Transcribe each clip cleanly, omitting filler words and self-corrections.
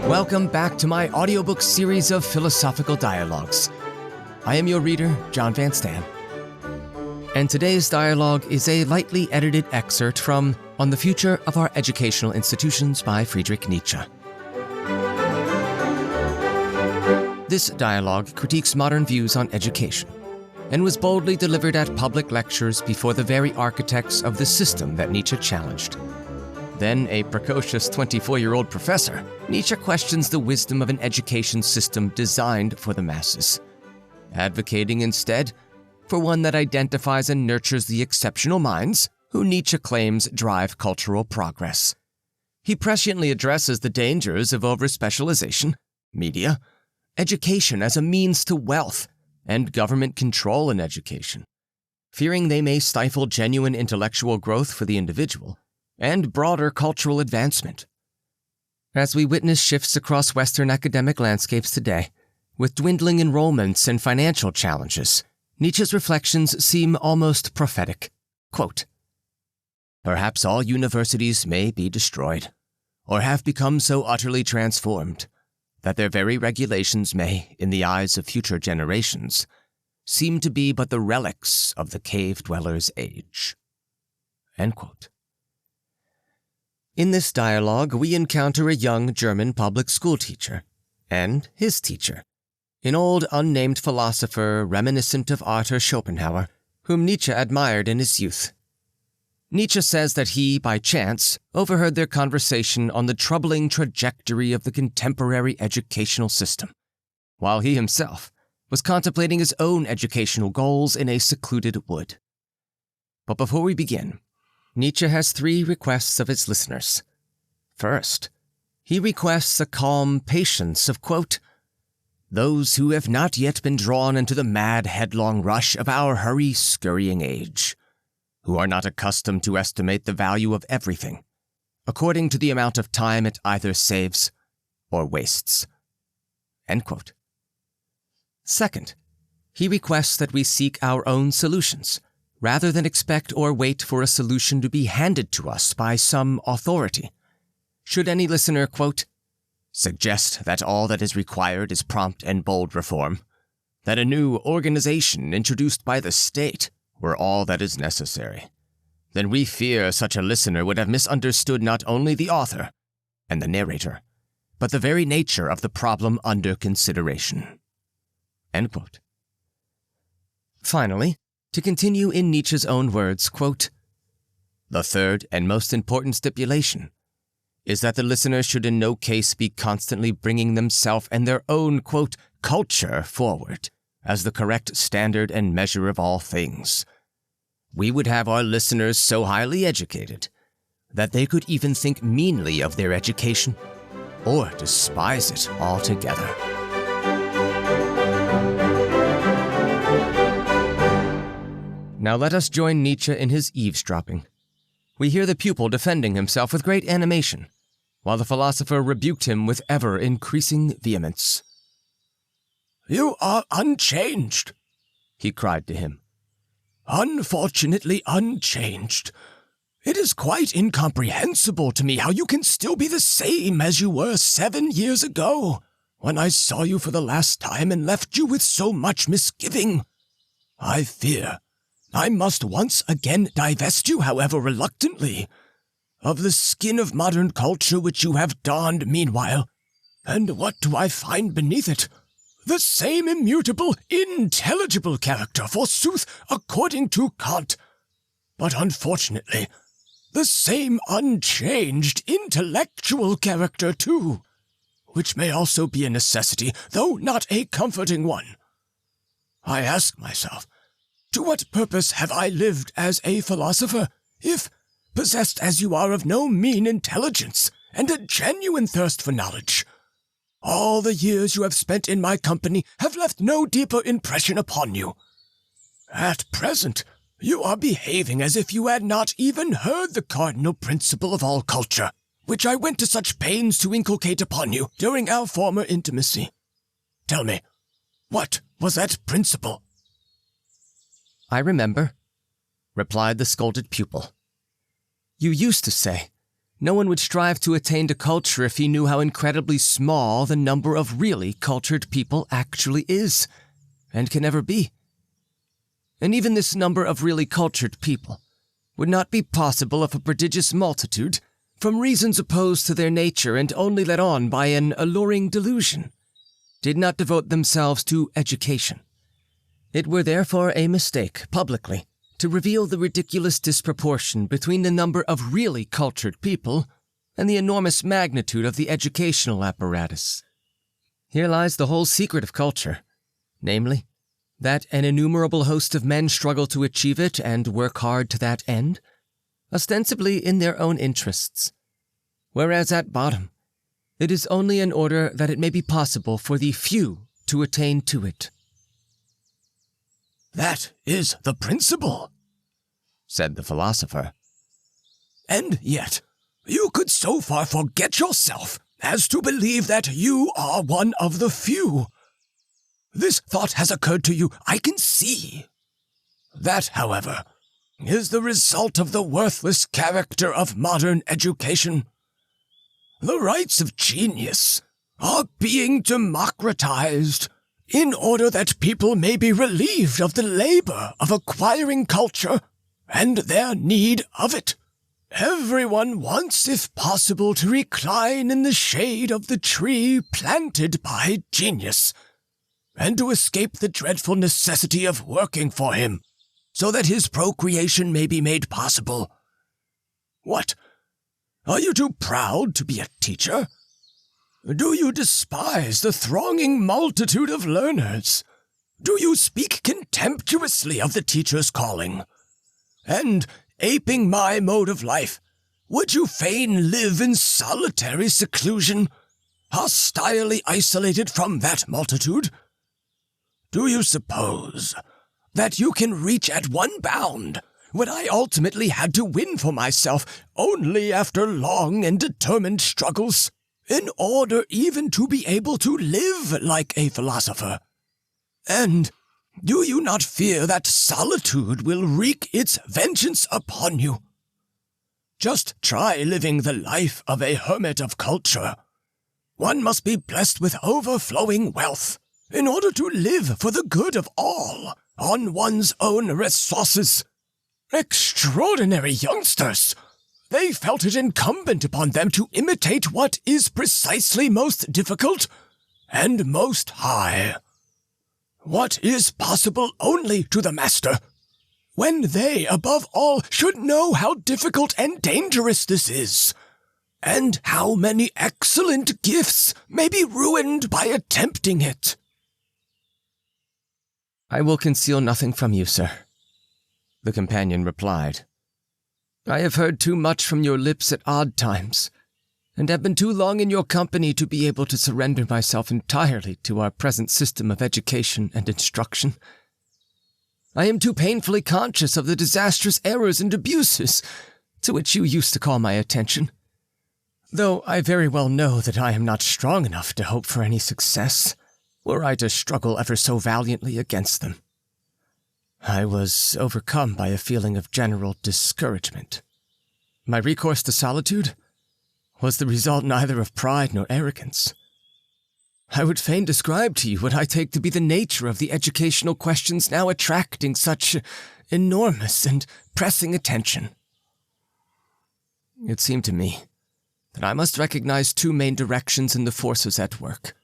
Welcome back to my audiobook series of philosophical dialogues. I am your reader, John Van Stam. And today's dialogue is a lightly edited excerpt from On the Future of Our Educational Institutions by Friedrich Nietzsche. This dialogue critiques modern views on education and was boldly delivered at public lectures before the very architects of the system that Nietzsche challenged. Then a precocious 24-year-old professor, Nietzsche questions the wisdom of an education system designed for the masses, advocating instead for one that identifies and nurtures the exceptional minds who Nietzsche claims drive cultural progress. He presciently addresses the dangers of over-specialization, media, education as a means to wealth, and government control in education, fearing they may stifle genuine intellectual growth for the individual and broader cultural advancement. As we witness shifts across Western academic landscapes today, with dwindling enrollments and financial challenges, Nietzsche's reflections seem almost prophetic. Quote, "Perhaps all universities may be destroyed, or have become so utterly transformed that their very regulations may, in the eyes of future generations, seem to be but the relics of the cave dwellers' age." End quote. In this dialogue, we encounter a young German public school teacher and his teacher, an old unnamed philosopher reminiscent of Arthur Schopenhauer, whom Nietzsche admired in his youth. Nietzsche says that he, by chance, overheard their conversation on the troubling trajectory of the contemporary educational system, while he himself was contemplating his own educational goals in a secluded wood. But before we begin, Nietzsche has 3 requests of his listeners. First, he requests a calm patience of, quote, "those who have not yet been drawn into the mad headlong rush of our hurry-scurrying age, who are not accustomed to estimate the value of everything, according to the amount of time it either saves or wastes." End quote. Second, he requests that we seek our own solutions, rather than expect or wait for a solution to be handed to us by some authority. Should any listener, quote, "suggest that all that is required is prompt and bold reform, that a new organization introduced by the state were all that is necessary, then we fear such a listener would have misunderstood not only the author and the narrator, but the very nature of the problem under consideration." End quote. Finally, to continue in Nietzsche's own words, quote, "The third and most important stipulation is that the listener should in no case be constantly bringing themselves and their own, quote, culture forward as the correct standard and measure of all things. We would have our listeners so highly educated that they could even think meanly of their education or despise it altogether." Now let us join Nietzsche in his eavesdropping. We hear the pupil defending himself with great animation, while the philosopher rebuked him with ever-increasing vehemence. "You are unchanged," he cried to him. "Unfortunately unchanged. It is quite incomprehensible to me how you can still be the same as you were 7 years ago, when I saw you for the last time and left you with so much misgiving. I fear I must once again divest you, however reluctantly, of the skin of modern culture which you have donned meanwhile. And what do I find beneath it? The same immutable, intelligible character, forsooth, according to Kant. But unfortunately, the same unchanged intellectual character, too, which may also be a necessity, though not a comforting one. I ask myself, to what purpose have I lived as a philosopher, if, possessed as you are of no mean intelligence and a genuine thirst for knowledge, all the years you have spent in my company have left no deeper impression upon you? At present, you are behaving as if you had not even heard the cardinal principle of all culture, which I went to such pains to inculcate upon you during our former intimacy. Tell me, what was that principle?" "I remember," replied the scolded pupil. "You used to say, No one would strive to attain to culture if he knew how incredibly small the number of really cultured people actually is, and can ever be. And even this number of really cultured people would not be possible if a prodigious multitude, from reasons opposed to their nature and only led on by an alluring delusion, did not devote themselves to education. It were therefore a mistake, publicly, to reveal the ridiculous disproportion between the number of really cultured people and the enormous magnitude of the educational apparatus. Here lies the whole secret of culture, namely, that an innumerable host of men struggle to achieve it and work hard to that end, ostensibly in their own interests, whereas at bottom, it is only in order that it may be possible for the few to attain to it. "That is the principle," said the philosopher. "And yet, you could so far forget yourself as to believe that you are one of the few. This thought has occurred to you, I can see. That, however, is the result of the worthless character of modern education. The rights of genius are being democratized in order that people may be relieved of the labor of acquiring culture and their need of it. Everyone wants, if possible, to recline in the shade of the tree planted by genius, and to escape the dreadful necessity of working for him, so that his procreation may be made possible. What? Are you too proud to be a teacher? Do you despise the thronging multitude of learners? Do you speak contemptuously of the teacher's calling? And, aping my mode of life, would you fain live in solitary seclusion, hostilely isolated from that multitude? Do you suppose that you can reach at one bound what I ultimately had to win for myself only after long and determined struggles, in order even to be able to live like a philosopher? And do you not fear that solitude will wreak its vengeance upon you? Just try living the life of a hermit of culture. One must be blessed with overflowing wealth in order to live for the good of all on one's own resources. Extraordinary youngsters! They felt it incumbent upon them to imitate what is precisely most difficult and most high. What is possible only to the master, when they, above all, should know how difficult and dangerous this is, and how many excellent gifts may be ruined by attempting it." "I will conceal nothing from you, sir," the companion replied. "I have heard too much from your lips at odd times, and have been too long in your company to be able to surrender myself entirely to our present system of education and instruction. I am too painfully conscious of the disastrous errors and abuses to which you used to call my attention, though I very well know that I am not strong enough to hope for any success, were I to struggle ever so valiantly against them. I was overcome by a feeling of general discouragement. My recourse to solitude was the result neither of pride nor arrogance. I would fain describe to you what I take to be the nature of the educational questions now attracting such enormous and pressing attention. It seemed to me that I must recognize two main directions in the forces at work.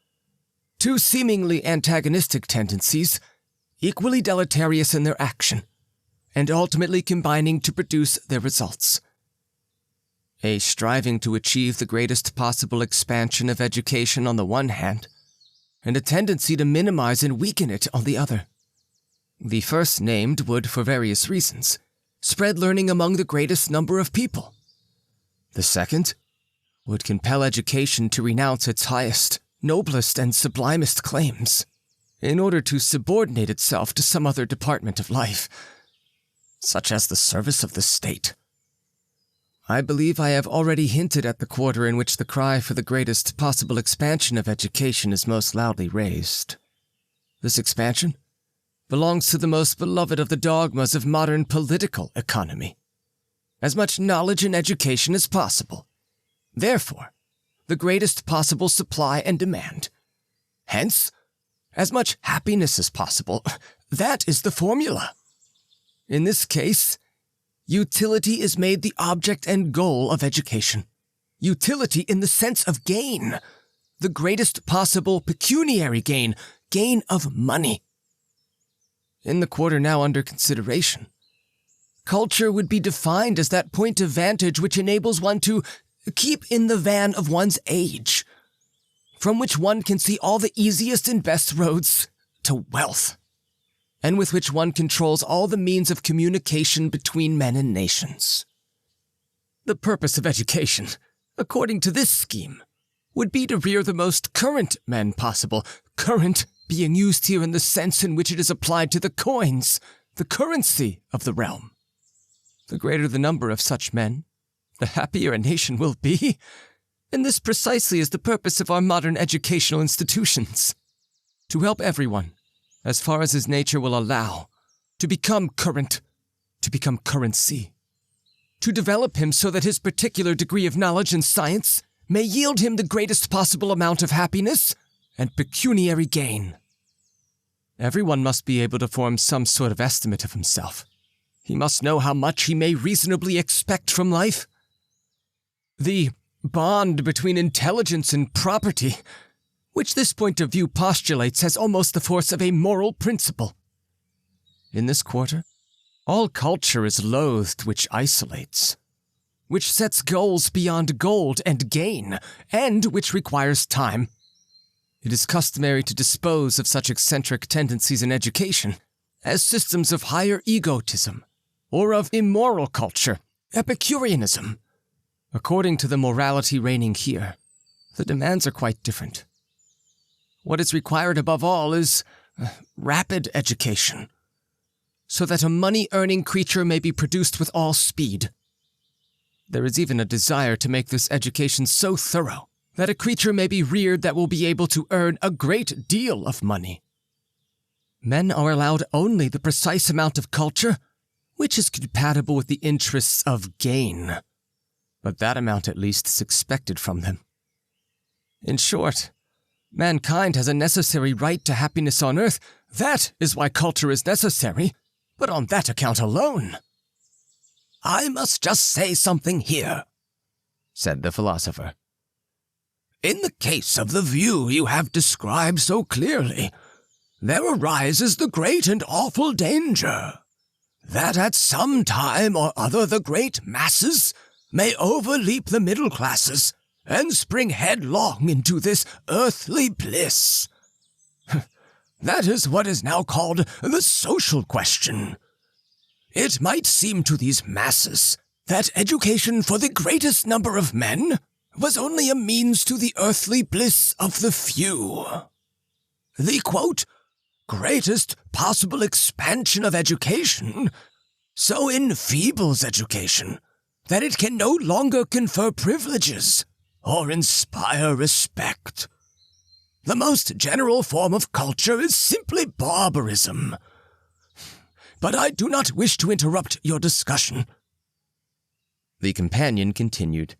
Two seemingly antagonistic tendencies, equally deleterious in their action, and ultimately combining to produce their results. A striving to achieve the greatest possible expansion of education on the one hand, and a tendency to minimize and weaken it on the other. The first named would, for various reasons, spread learning among the greatest number of people. The second would compel education to renounce its highest, noblest, and sublimest claims, in order to subordinate itself to some other department of life, such as the service of the state. I believe I have already hinted at the quarter in which the cry for the greatest possible expansion of education is most loudly raised. This expansion belongs to the most beloved of the dogmas of modern political economy. As much knowledge and education as possible, therefore, the greatest possible supply and demand. Hence, as much happiness as possible. That is the formula. In this case, utility is made the object and goal of education. Utility in the sense of gain, the greatest possible pecuniary gain, gain of money. In the quarter now under consideration, culture would be defined as that point of vantage which enables one to keep in the van of one's age, from which one can see all the easiest and best roads to wealth, and with which one controls all the means of communication between men and nations. The purpose of education, according to this scheme, would be to rear the most current men possible, current being used here in the sense in which it is applied to the coins, the currency of the realm. The greater the number of such men, the happier a nation will be, and this precisely is the purpose of our modern educational institutions. To help everyone, as far as his nature will allow, to become current, to become currency. To develop him so that his particular degree of knowledge and science may yield him the greatest possible amount of happiness and pecuniary gain. Everyone must be able to form some sort of estimate of himself. He must know how much he may reasonably expect from life. The bond between intelligence and property, which this point of view postulates, has almost the force of a moral principle. In this quarter, all culture is loathed which isolates, which sets goals beyond gold and gain, and which requires time. It is customary to dispose of such eccentric tendencies in education as systems of higher egotism, or of immoral culture, Epicureanism. According to the morality reigning here, the demands are quite different. What is required above all is rapid education, so that a money-earning creature may be produced with all speed. There is even a desire to make this education so thorough that a creature may be reared that will be able to earn a great deal of money. Men are allowed only the precise amount of culture which is compatible with the interests of gain, but that amount at least is expected from them. In short, mankind has a necessary right to happiness on earth. That is why culture is necessary, but on that account alone. I must just say something here, said the philosopher. In the case of the view you have described so clearly, there arises the great and awful danger that at some time or other the great masses may overleap the middle classes and spring headlong into this earthly bliss. That is what is now called the social question. It might seem to these masses that education for the greatest number of men was only a means to the earthly bliss of the few. The, quote, greatest possible expansion of education so enfeebles education that it can no longer confer privileges or inspire respect. The most general form of culture is simply barbarism. But I do not wish to interrupt your discussion. The companion continued.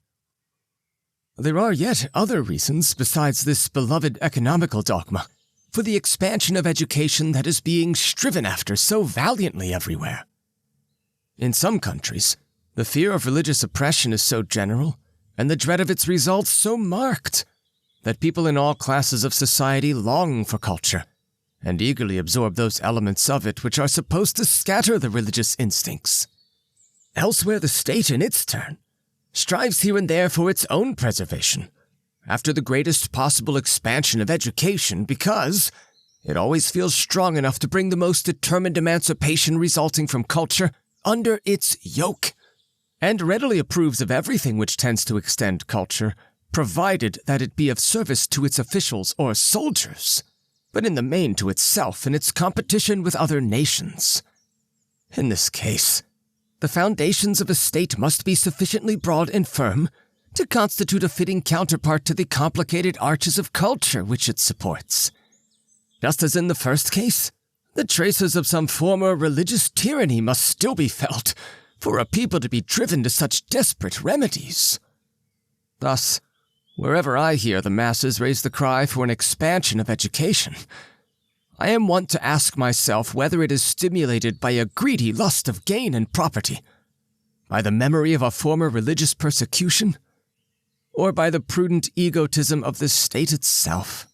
There are yet other reasons besides this beloved economical dogma for the expansion of education that is being striven after so valiantly everywhere. In some countries, the fear of religious oppression is so general, and the dread of its results so marked, that people in all classes of society long for culture, and eagerly absorb those elements of it which are supposed to scatter the religious instincts. Elsewhere, the state, in its turn, strives here and there for its own preservation, after the greatest possible expansion of education, because it always feels strong enough to bring the most determined emancipation resulting from culture under its yoke, and readily approves of everything which tends to extend culture, provided that it be of service to its officials or soldiers, but in the main to itself in its competition with other nations. In this case, the foundations of a state must be sufficiently broad and firm to constitute a fitting counterpart to the complicated arches of culture which it supports. Just as in the first case, the traces of some former religious tyranny must still be felt for a people to be driven to such desperate remedies. Thus, wherever I hear the masses raise the cry for an expansion of education, I am wont to ask myself whether it is stimulated by a greedy lust of gain and property, by the memory of a former religious persecution, or by the prudent egotism of the state itself.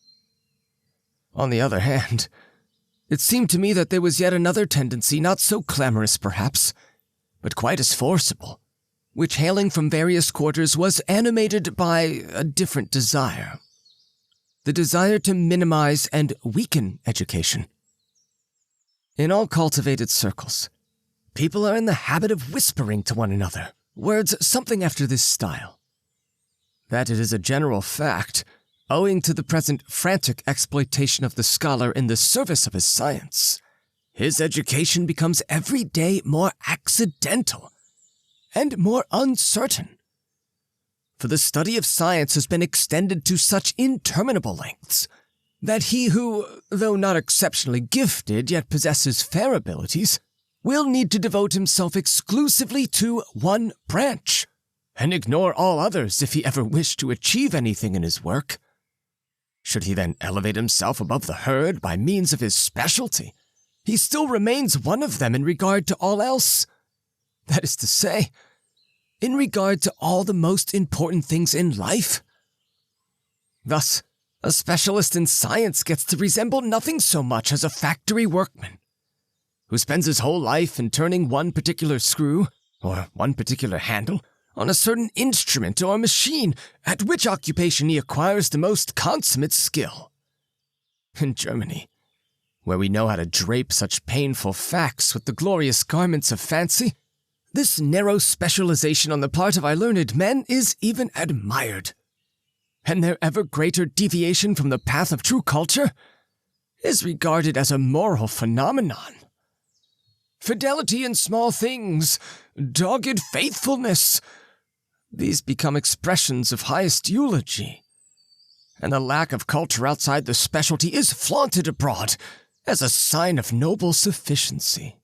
On the other hand, it seemed to me that there was yet another tendency, not so clamorous perhaps, but quite as forcible, which hailing from various quarters was animated by a different desire. The desire to minimize and weaken education. In all cultivated circles, people are in the habit of whispering to one another words something after this style. That it is a general fact, owing to the present frantic exploitation of the scholar in the service of his science, his education becomes every day more accidental and more uncertain. For the study of science has been extended to such interminable lengths that he who, though not exceptionally gifted, yet possesses fair abilities, will need to devote himself exclusively to one branch, and ignore all others if he ever wished to achieve anything in his work. Should he then elevate himself above the herd by means of his specialty, he still remains one of them in regard to all else. That is to say, in regard to all the most important things in life. Thus, a specialist in science gets to resemble nothing so much as a factory workman, who spends his whole life in turning one particular screw, or one particular handle, on a certain instrument or machine, at which occupation he acquires the most consummate skill. In Germany, where we know how to drape such painful facts with the glorious garments of fancy, this narrow specialization on the part of our learned men is even admired, and their ever greater deviation from the path of true culture is regarded as a moral phenomenon. Fidelity in small things, dogged faithfulness, these become expressions of highest eulogy, and the lack of culture outside the specialty is flaunted abroad as a sign of noble sufficiency.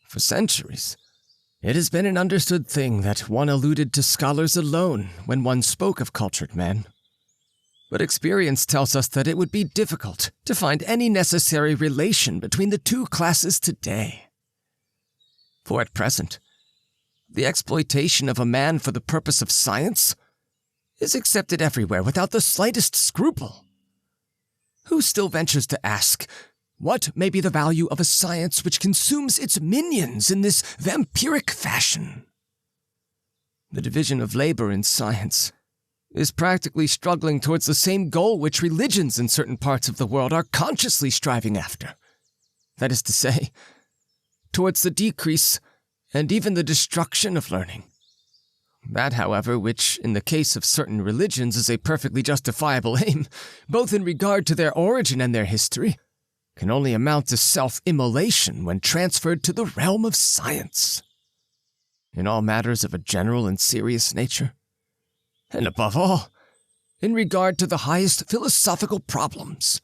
For centuries, it has been an understood thing that one alluded to scholars alone when one spoke of cultured men. But experience tells us that it would be difficult to find any necessary relation between the two classes today. For at present, the exploitation of a man for the purpose of science is accepted everywhere without the slightest scruple. Who still ventures to ask, what may be the value of a science which consumes its minions in this vampiric fashion? The division of labor in science is practically struggling towards the same goal which religions in certain parts of the world are consciously striving after. That is to say, towards the decrease and even the destruction of learning. That, however, which in the case of certain religions is a perfectly justifiable aim, both in regard to their origin and their history, can only amount to self-immolation when transferred to the realm of science. In all matters of a general and serious nature, and above all, in regard to the highest philosophical problems,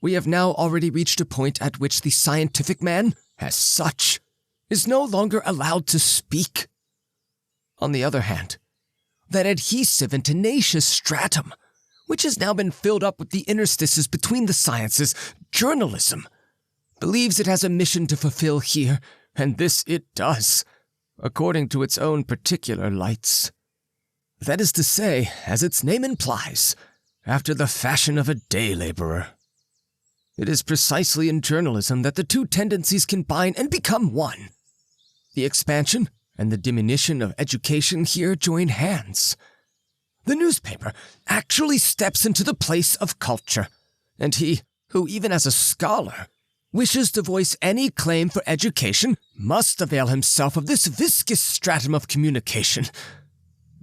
we have now already reached a point at which the scientific man, as such, is no longer allowed to speak. On the other hand, that adhesive and tenacious stratum, which has now been filled up with the interstices between the sciences, journalism, believes it has a mission to fulfill here, and this it does, according to its own particular lights. That is to say, as its name implies, after the fashion of a day laborer. It is precisely in journalism that the two tendencies combine and become one. The expansion and the diminution of education here join hands. The newspaper actually steps into the place of culture, and he, who even as a scholar, wishes to voice any claim for education, must avail himself of this viscous stratum of communication,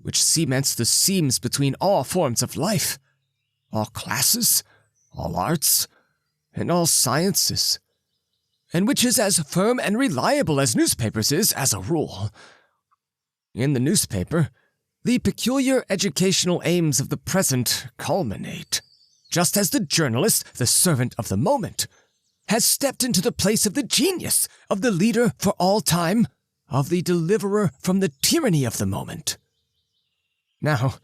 which cements the seams between all forms of life, all classes, all arts, and all sciences, and which is as firm and reliable as newspapers is, as a rule. In the newspaper, the peculiar educational aims of the present culminate, just as the journalist, the servant of the moment, has stepped into the place of the genius, of the leader for all time, of the deliverer from the tyranny of the moment. Now,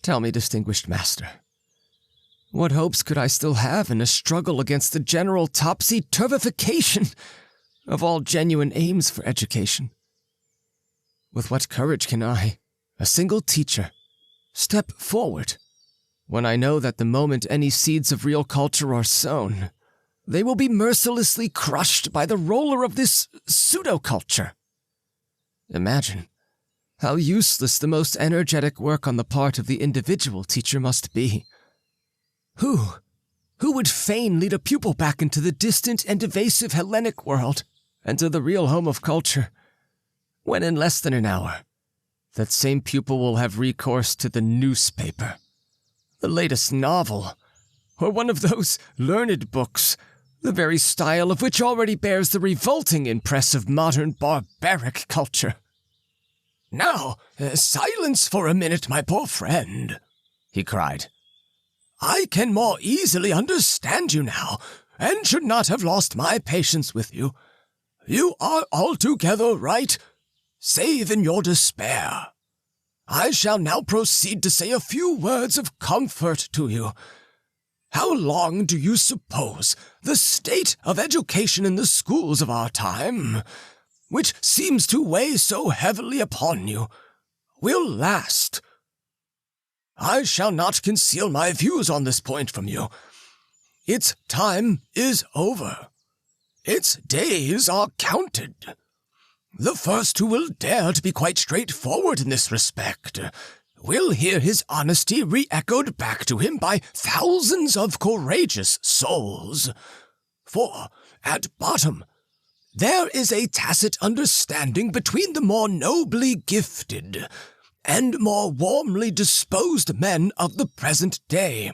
tell me, distinguished master, what hopes could I still have in a struggle against the general topsy-turvification of all genuine aims for education? With what courage can I, a single teacher, step forward when I know that the moment any seeds of real culture are sown, they will be mercilessly crushed by the roller of this pseudo-culture? Imagine how useless the most energetic work on the part of the individual teacher must be. Who would fain lead a pupil back into the distant and evasive Hellenic world and to the real home of culture, when in less than an hour, that same pupil will have recourse to the newspaper, the latest novel, or one of those learned books, the very style of which already bears the revolting impress of modern barbaric culture? Now, silence for a minute, my poor friend, he cried. I can more easily understand you now, and should not have lost my patience with you. You are altogether right, save in your despair. I shall now proceed to say a few words of comfort to you. How long do you suppose the state of education in the schools of our time, which seems to weigh so heavily upon you, will last? I shall not conceal my views on this point from you. Its time is over. Its days are counted. The first who will dare to be quite straightforward in this respect will hear his honesty re-echoed back to him by thousands of courageous souls. For, at bottom, there is a tacit understanding between the more nobly gifted and more warmly disposed men of the present day.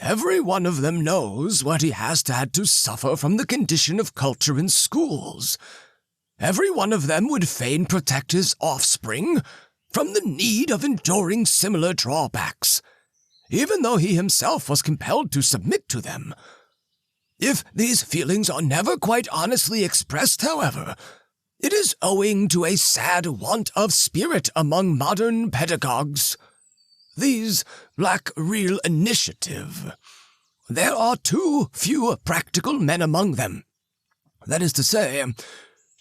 Every one of them knows what he has had to suffer from the condition of culture in schools. Every one of them would fain protect his offspring from the need of enduring similar drawbacks, even though he himself was compelled to submit to them. If these feelings are never quite honestly expressed, however, it is owing to a sad want of spirit among modern pedagogues. These lack real initiative. There are too few practical men among them. That is to say,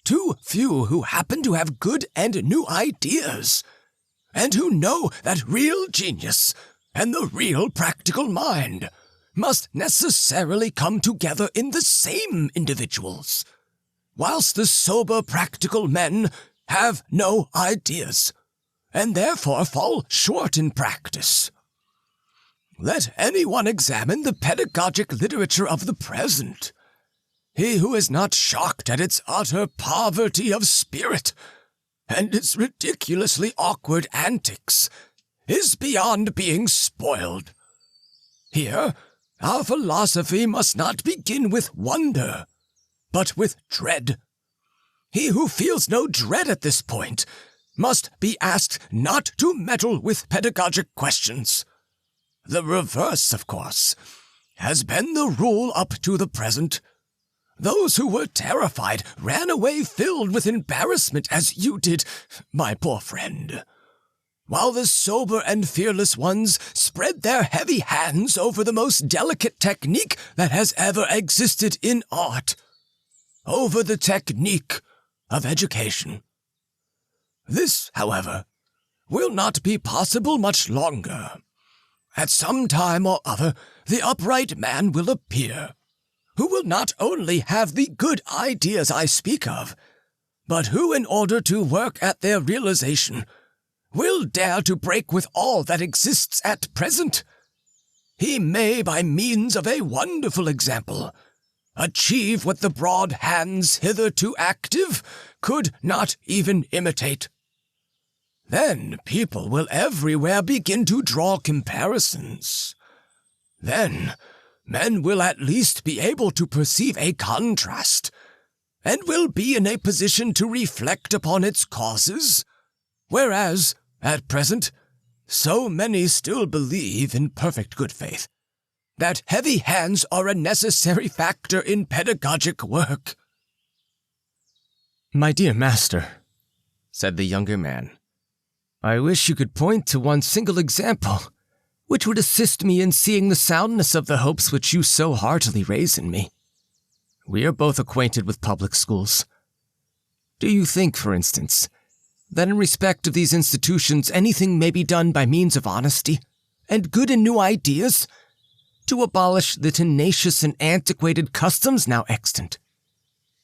too few who happen to have good and new ideas, and who know that real genius and the real practical mind must necessarily come together in the same individuals, whilst the sober practical men have no ideas, and therefore fall short in practice. Let anyone examine the pedagogic literature of the present. He who is not shocked at its utter poverty of spirit and its ridiculously awkward antics is beyond being spoiled. Here, our philosophy must not begin with wonder, but with dread. He who feels no dread at this point must be asked not to meddle with pedagogic questions. The reverse, of course, has been the rule up to the present. Those who were terrified ran away filled with embarrassment, as you did, my poor friend, while the sober and fearless ones spread their heavy hands over the most delicate technique that has ever existed in art, over the technique of education. This, however, will not be possible much longer. At some time or other, the upright man will appear, who will not only have the good ideas I speak of, but who, in order to work at their realization, will dare to break with all that exists at present. He may, by means of a wonderful example, achieve what the broad hands hitherto active could not even imitate. Then people will everywhere begin to draw comparisons. Then men will at least be able to perceive a contrast, and will be in a position to reflect upon its causes, whereas, at present, so many still believe in perfect good faith that heavy hands are a necessary factor in pedagogic work. My dear master, said the younger man, I wish you could point to one single example, which would assist me in seeing the soundness of the hopes which you so heartily raise in me. We are both acquainted with public schools. Do you think, for instance, that in respect of these institutions anything may be done by means of honesty and good and new ideas to abolish the tenacious and antiquated customs now extant?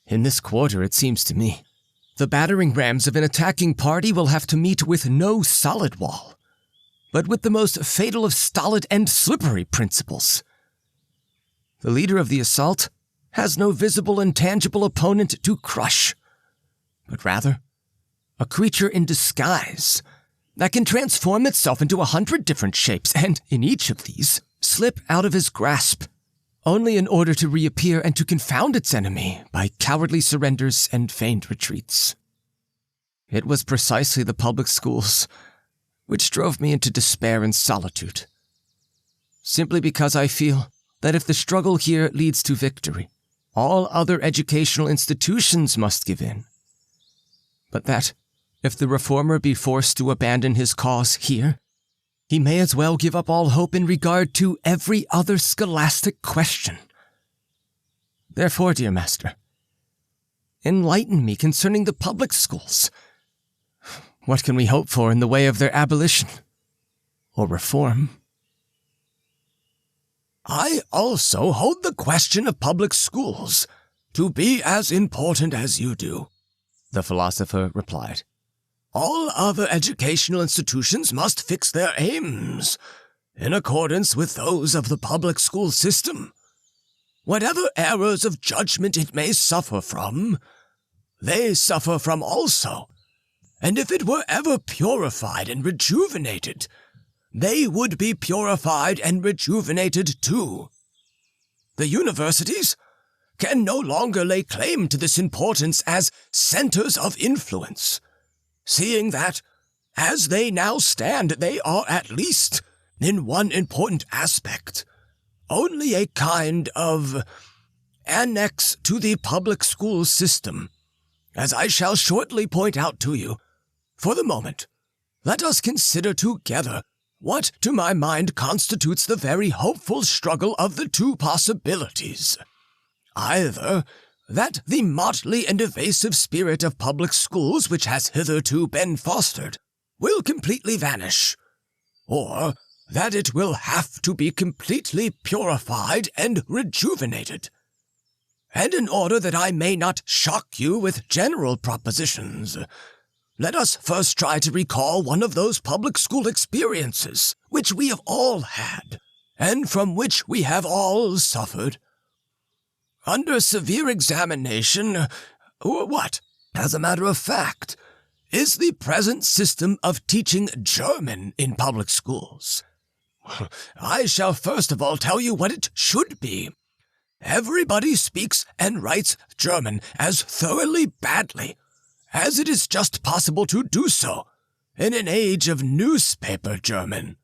In this quarter, it seems to me, the battering rams of an attacking party will have to meet with no solid wall, but with the most fatal of stolid and slippery principles. The leader of the assault has no visible and tangible opponent to crush, but rather a creature in disguise that can transform itself into 100 different shapes, and in each of these slip out of his grasp, only in order to reappear and to confound its enemy by cowardly surrenders and feigned retreats. It was precisely the public schools which drove me into despair and solitude, simply because I feel that if the struggle here leads to victory, all other educational institutions must give in, but that if the reformer be forced to abandon his cause here, he may as well give up all hope in regard to every other scholastic question. Therefore, dear master, enlighten me concerning the public schools. What can we hope for in the way of their abolition or reform? I also hold the question of public schools to be as important as you do, the philosopher replied. All other educational institutions must fix their aims in accordance with those of the public school system. Whatever errors of judgment it may suffer from, they suffer from also, and if it were ever purified and rejuvenated, they would be purified and rejuvenated too. The universities can no longer lay claim to this importance as centers of influence, seeing that, as they now stand, they are at least, in one important aspect, only a kind of annex to the public school system, as I shall shortly point out to you. For the moment, let us consider together what, to my mind, constitutes the very hopeful struggle of the two possibilities. Either that the motley and evasive spirit of public schools which has hitherto been fostered will completely vanish, or that it will have to be completely purified and rejuvenated. And in order that I may not shock you with general propositions, let us first try to recall one of those public school experiences which we have all had, and from which we have all suffered. Under severe examination, what, as a matter of fact, is the present system of teaching German in public schools? I shall first of all tell you what it should be. Everybody speaks and writes German as thoroughly badly as it is just possible to do so in an age of newspaper German.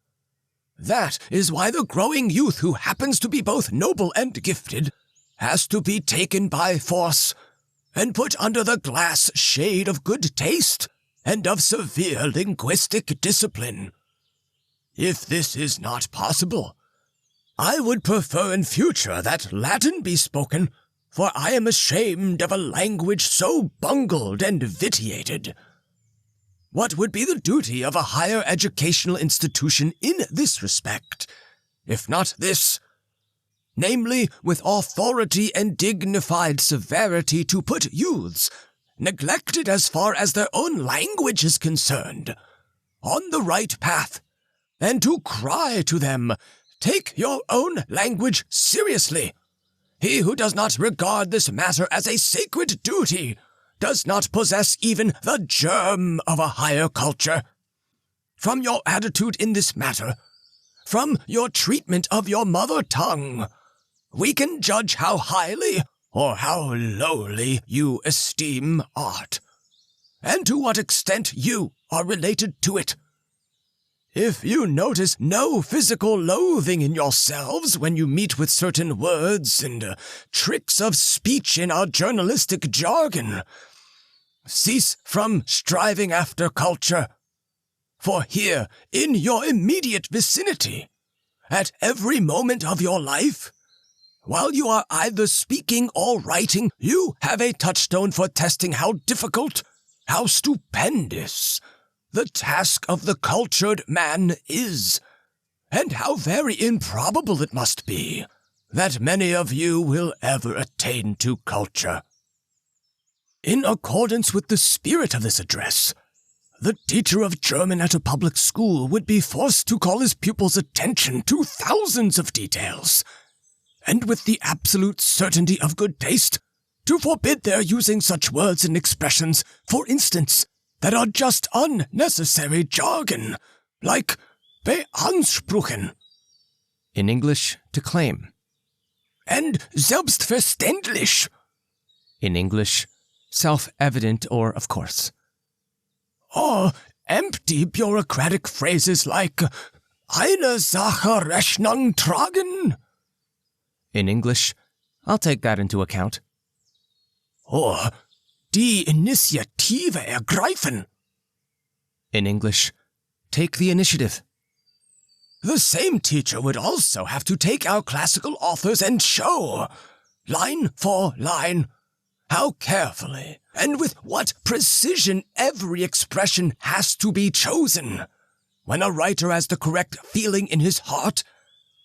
That is why the growing youth who happens to be both noble and gifted has to be taken by force and put under the glass shade of good taste and of severe linguistic discipline. If this is not possible, I would prefer in future that Latin be spoken, for I am ashamed of a language so bungled and vitiated. What would be the duty of a higher educational institution in this respect, if not this, namely, with authority and dignified severity to put youths, neglected as far as their own language is concerned, on the right path, and to cry to them, take your own language seriously. He who does not regard this matter as a sacred duty does not possess even the germ of a higher culture. From your attitude in this matter, from your treatment of your mother tongue, we can judge how highly or how lowly you esteem art, and to what extent you are related to it. If you notice no physical loathing in yourselves when you meet with certain words and tricks of speech in our journalistic jargon, cease from striving after culture, For here, in your immediate vicinity, at every moment of your life, while you are either speaking or writing, you have a touchstone for testing how difficult, how stupendous the task of the cultured man is, and how very improbable it must be that many of you will ever attain to culture. In accordance with the spirit of this address, the teacher of German at a public school would be forced to call his pupils' attention to thousands of details, and with the absolute certainty of good taste, to forbid their using such words and expressions, for instance, that are just unnecessary jargon, like beanspruchen. In English, to claim. And selbstverständlich. In English, self-evident or of course. Or empty bureaucratic phrases like eine Sache Rechnung tragen. In English, I'll take that into account. Or die Initiative ergreifen. In English, take the initiative. The same teacher would also have to take our classical authors and show, line for line, how carefully and with what precision every expression has to be chosen when a writer has the correct feeling in his heart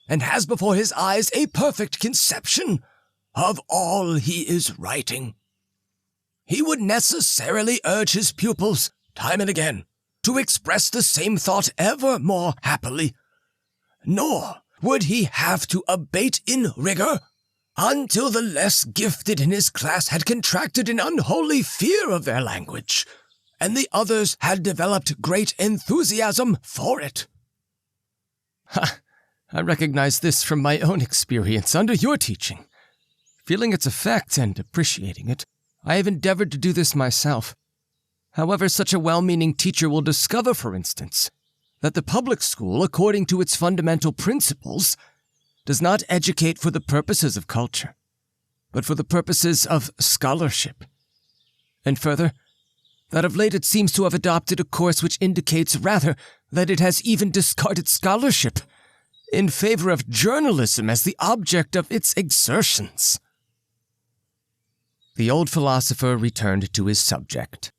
and has before his eyes a perfect conception of all he is writing. He would necessarily urge his pupils, time and again, to express the same thought ever more happily, nor would he have to abate in rigor until the less gifted in his class had contracted an unholy fear of their language, and the others had developed great enthusiasm for it. Ha! I recognize this from my own experience under your teaching. Feeling its effect and appreciating it, I have endeavored to do this myself. However, such a well-meaning teacher will discover, for instance, that the public school, according to its fundamental principles, does not educate for the purposes of culture, but for the purposes of scholarship. And further, that of late it seems to have adopted a course which indicates rather that it has even discarded scholarship in favor of journalism as the object of its exertions. The old philosopher returned to his subject.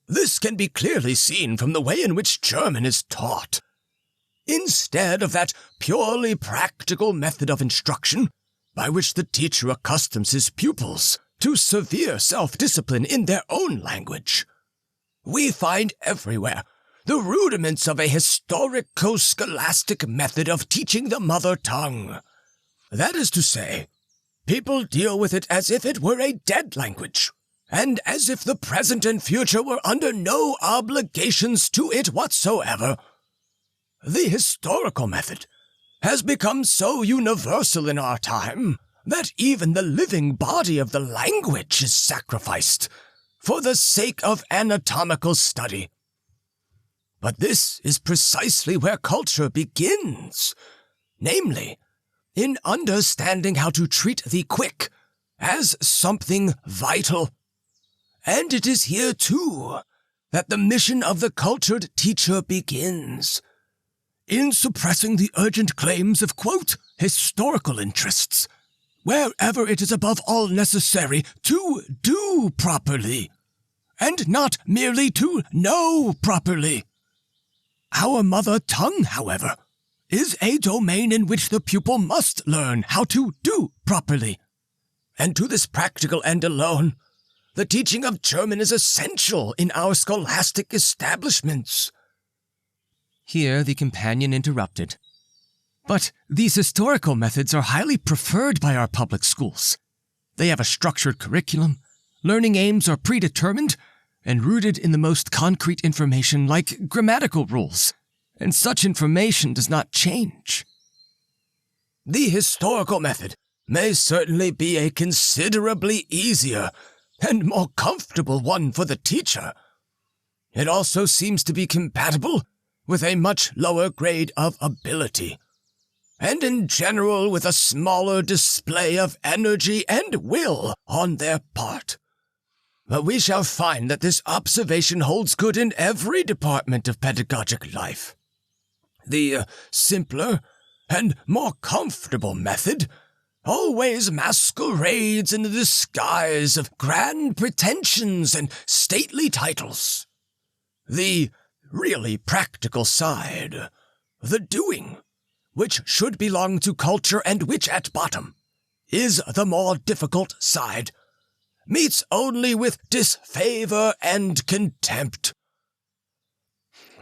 This can be clearly seen from the way in which German is taught. Instead of that purely practical method of instruction by which the teacher accustoms his pupils to severe self-discipline in their own language, we find everywhere the rudiments of a historico-scholastic method of teaching the mother tongue. That is to say, people deal with it as if it were a dead language, and as if the present and future were under no obligations to it whatsoever. The historical method has become so universal in our time that even the living body of the language is sacrificed for the sake of anatomical study. But this is precisely where culture begins, namely, in understanding how to treat the quick as something vital. And it is here, too, that the mission of the cultured teacher begins, in suppressing the urgent claims of, quote, historical interests, wherever it is above all necessary to do properly, and not merely to know properly. Our mother tongue, however, is a domain in which the pupil must learn how to do properly. And to this practical end alone, the teaching of German is essential in our scholastic establishments. Here the companion interrupted. But these historical methods are highly preferred by our public schools. They have a structured curriculum, learning aims are predetermined, and rooted in the most concrete information like grammatical rules, and such information does not change. The historical method may certainly be a considerably easier and more comfortable one for the teacher. It also seems to be compatible with a much lower grade of ability, and in general with a smaller display of energy and will on their part. But we shall find that this observation holds good in every department of pedagogic life. The simpler and more comfortable method always masquerades in the disguise of grand pretensions and stately titles. The really practical side, the doing, which should belong to culture and which at bottom is the more difficult side, meets only with disfavor and contempt.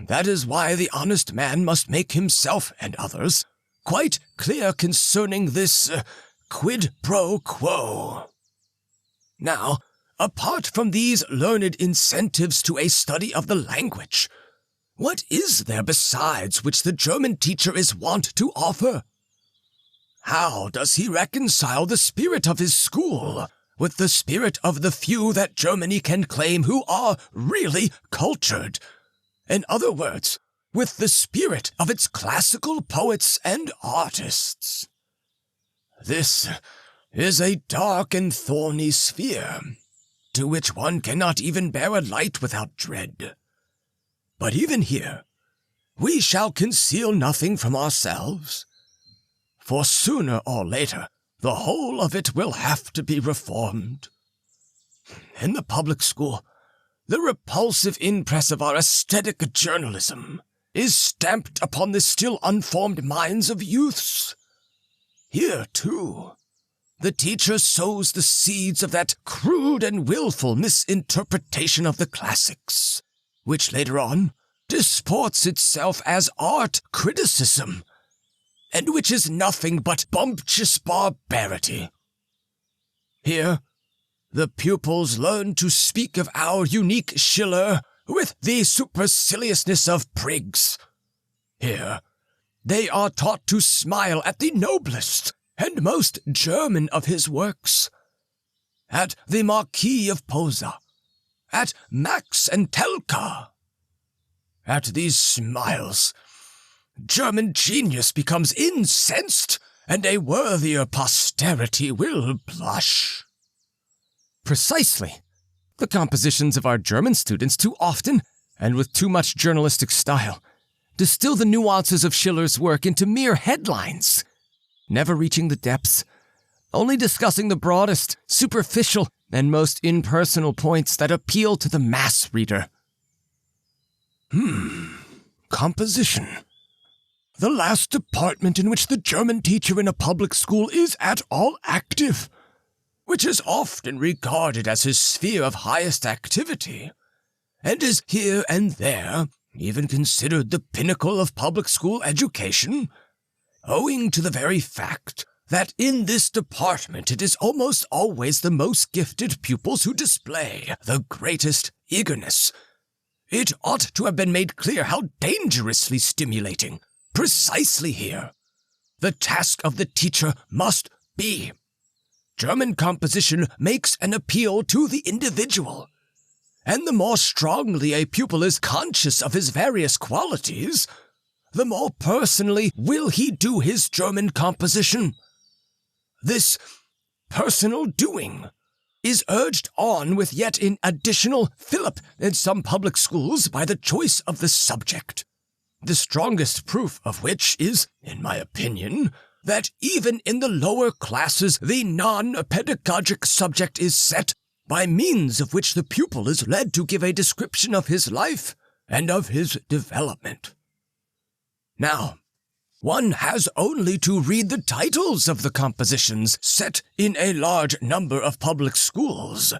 That is why the honest man must make himself and others quite clear concerning this quid pro quo. Now, apart from these learned incentives to a study of the language, what is there besides which the German teacher is wont to offer? How does he reconcile the spirit of his school with the spirit of the few that Germany can claim who are really cultured? In other words, with the spirit of its classical poets and artists. This is a dark and thorny sphere, to which one cannot even bear a light without dread. But even here, we shall conceal nothing from ourselves, for sooner or later, the whole of it will have to be reformed. In the public school, the repulsive impress of our aesthetic journalism is stamped upon the still unformed minds of youths. Here, too, the teacher sows the seeds of that crude and willful misinterpretation of the classics, which later on disports itself as art criticism, and which is nothing but bumptious barbarity. Here, the pupils learn to speak of our unique Schiller with the superciliousness of prigs. Here, they are taught to smile at the noblest and most German of his works, at the Marquis of Posa, at Max and Telka. At these smiles, German genius becomes incensed, and a worthier posterity will blush. Precisely. The compositions of our German students too often, and with too much journalistic style, distill the nuances of Schiller's work into mere headlines, never reaching the depths, only discussing the broadest, superficial, and most impersonal points that appeal to the mass reader. Composition. The last department in which the German teacher in a public school is at all active, which is often regarded as his sphere of highest activity, and is here and there even considered the pinnacle of public school education, owing to the very fact that in this department it is almost always the most gifted pupils who display the greatest eagerness. It ought to have been made clear how dangerously stimulating, precisely here, the task of the teacher must be. German composition makes an appeal to the individual, and the more strongly a pupil is conscious of his various qualities, the more personally will he do his German composition. This personal doing is urged on with yet an additional fillip in some public schools by the choice of the subject, the strongest proof of which is, in my opinion, that even in the lower classes the non-pedagogic subject is set, by means of which the pupil is led to give a description of his life and of his development. Now, one has only to read the titles of the compositions set in a large number of public schools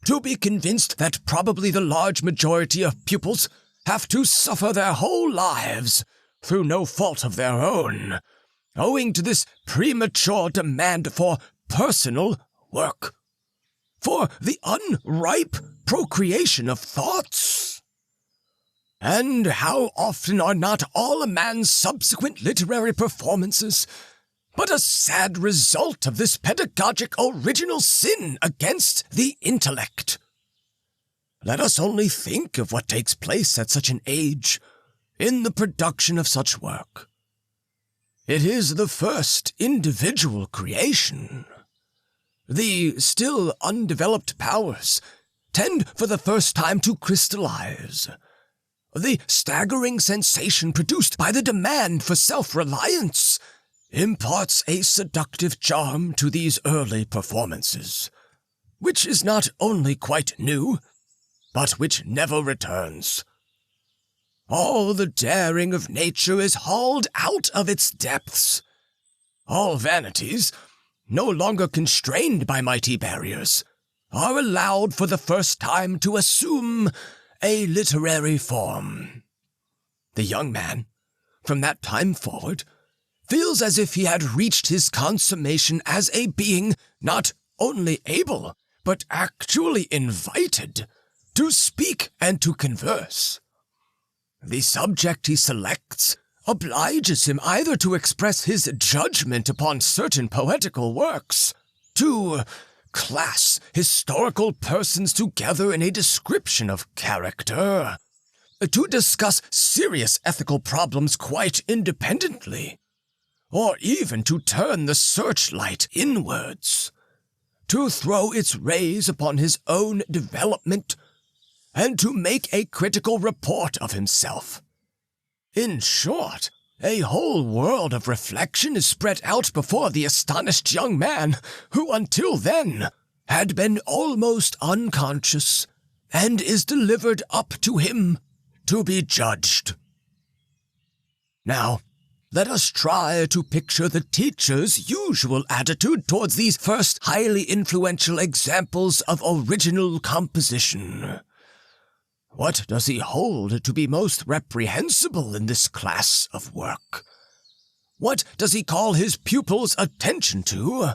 to be convinced that probably the large majority of pupils have to suffer their whole lives, through no fault of their own, owing to this premature demand for personal work, for the unripe procreation of thoughts. And how often are not all a man's subsequent literary performances but a sad result of this pedagogic original sin against the intellect? Let us only think of what takes place at such an age in the production of such work. It is the first individual creation. The still undeveloped powers, tend for the first time to crystallize. The staggering sensation produced by the demand for self-reliance imparts a seductive charm to these early performances, which is not only quite new, but which never returns. All the daring of nature is hauled out of its depths. All vanities, no longer constrained by mighty barriers, are allowed for the first time to assume a literary form. The young man, from that time forward, feels as if he had reached his consummation as a being not only able, but actually invited to speak and to converse. The subject he selects obliges him either to express his judgment upon certain poetical works, to class historical persons together in a description of character, to discuss serious ethical problems quite independently, or even to turn the searchlight inwards, to throw its rays upon his own development, and to make a critical report of himself. In short, a whole world of reflection is spread out before the astonished young man, who until then had been almost unconscious, and is delivered up to him to be judged. Now, let us try to picture the teacher's usual attitude towards these first highly influential examples of original composition. What does he hold to be most reprehensible in this class of work? What does he call his pupils' attention to?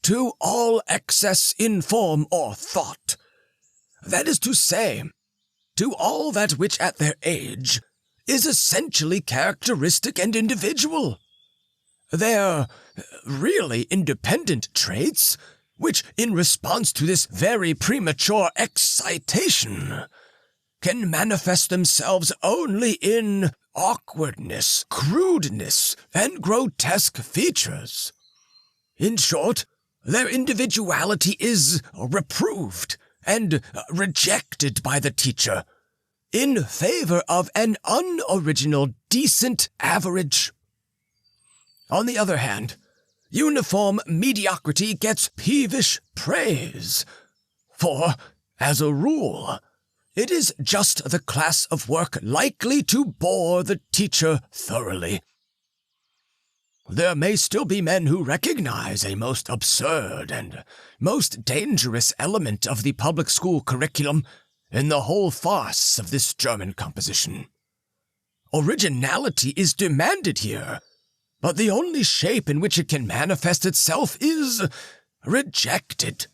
To all excess in form or thought. That is to say, to all that which at their age is essentially characteristic and individual. Their really independent traits, which, in response to this very premature excitation, can manifest themselves only in awkwardness, crudeness, and grotesque features. In short, their individuality is reproved and rejected by the teacher in favor of an unoriginal, decent average. On the other hand, uniform mediocrity gets peevish praise, for, as a rule, it is just the class of work likely to bore the teacher thoroughly. There may still be men who recognize a most absurd and most dangerous element of the public school curriculum in the whole farce of this German composition. Originality is demanded here, but the only shape in which it can manifest itself is rejected,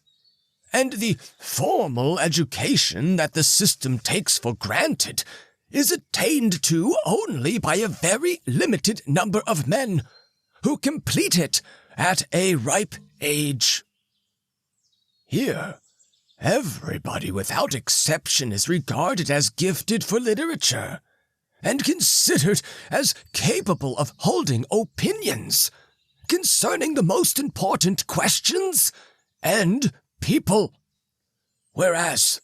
and the formal education that the system takes for granted is attained to only by a very limited number of men who complete it at a ripe age. Here, everybody without exception is regarded as gifted for literature, and considered as capable of holding opinions concerning the most important questions and people. Whereas,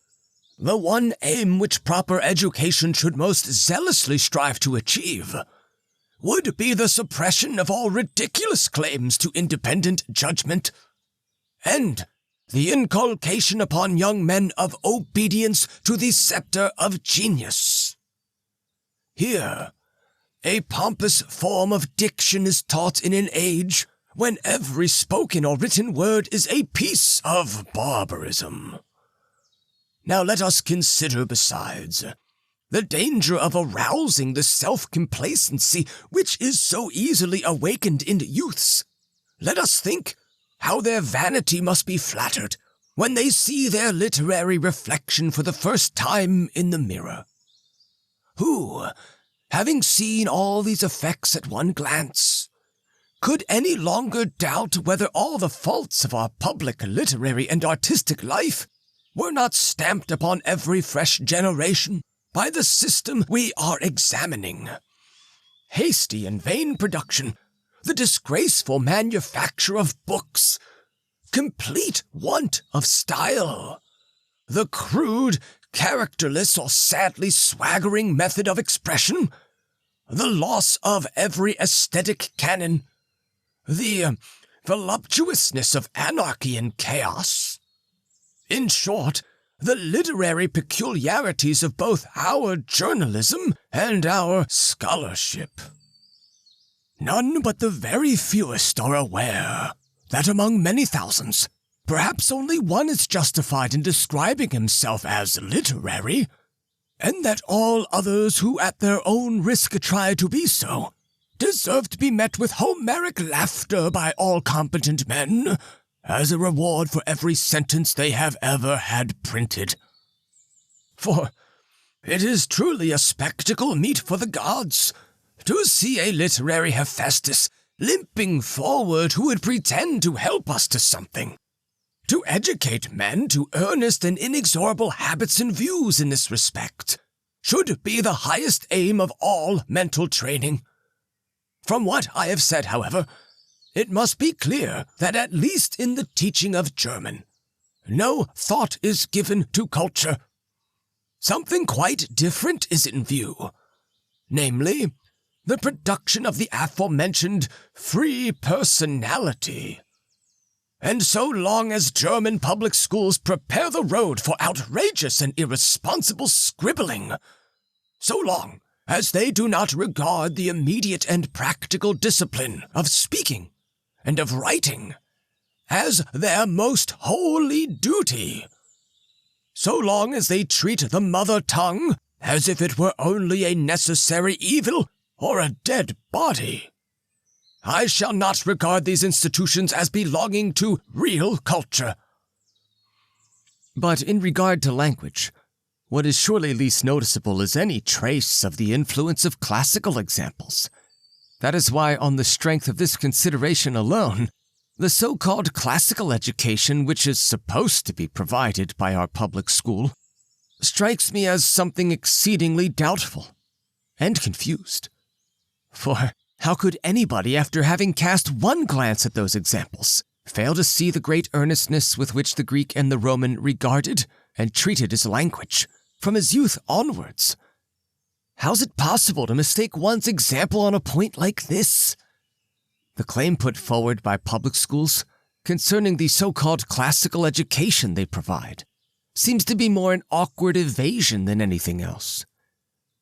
the one aim which proper education should most zealously strive to achieve would be the suppression of all ridiculous claims to independent judgment, and the inculcation upon young men of obedience to the scepter of genius. Here, a pompous form of diction is taught in an age when every spoken or written word is a piece of barbarism. Now let us consider, besides, the danger of arousing the self-complacency which is so easily awakened in youths. Let us think how their vanity must be flattered when they see their literary reflection for the first time in the mirror. Who, having seen all these effects at one glance, could any longer doubt whether all the faults of our public literary and artistic life were not stamped upon every fresh generation by the system we are examining? Hasty and vain production, the disgraceful manufacture of books, complete want of style, the crude, characterless, or sadly swaggering method of expression, the loss of every aesthetic canon, the voluptuousness of anarchy and chaos. In short, the literary peculiarities of both our journalism and our scholarship. None but the very fewest are aware that among many thousands, perhaps only one is justified in describing himself as literary, and that all others who at their own risk try to be so deserve to be met with Homeric laughter by all competent men as a reward for every sentence they have ever had printed. For it is truly a spectacle meet for the gods to see a literary Hephaestus limping forward who would pretend to help us to something. To educate men to earnest and inexorable habits and views in this respect should be the highest aim of all mental training. From what I have said, however, it must be clear that at least in the teaching of German, no thought is given to culture. Something quite different is in view, namely, the production of the aforementioned free personality. And so long as German public schools prepare the road for outrageous and irresponsible scribbling, so long as they do not regard the immediate and practical discipline of speaking and of writing as their most holy duty, so long as they treat the mother tongue as if it were only a necessary evil or a dead body, I shall not regard these institutions as belonging to real culture. But in regard to language, what is surely least noticeable is any trace of the influence of classical examples. That is why, on the strength of this consideration alone, the so-called classical education which is supposed to be provided by our public school strikes me as something exceedingly doubtful and confused. For how could anybody, after having cast one glance at those examples, fail to see the great earnestness with which the Greek and the Roman regarded and treated his language from his youth onwards? How's it possible to mistake one's example on a point like this? The claim put forward by public schools concerning the so-called classical education they provide seems to be more an awkward evasion than anything else.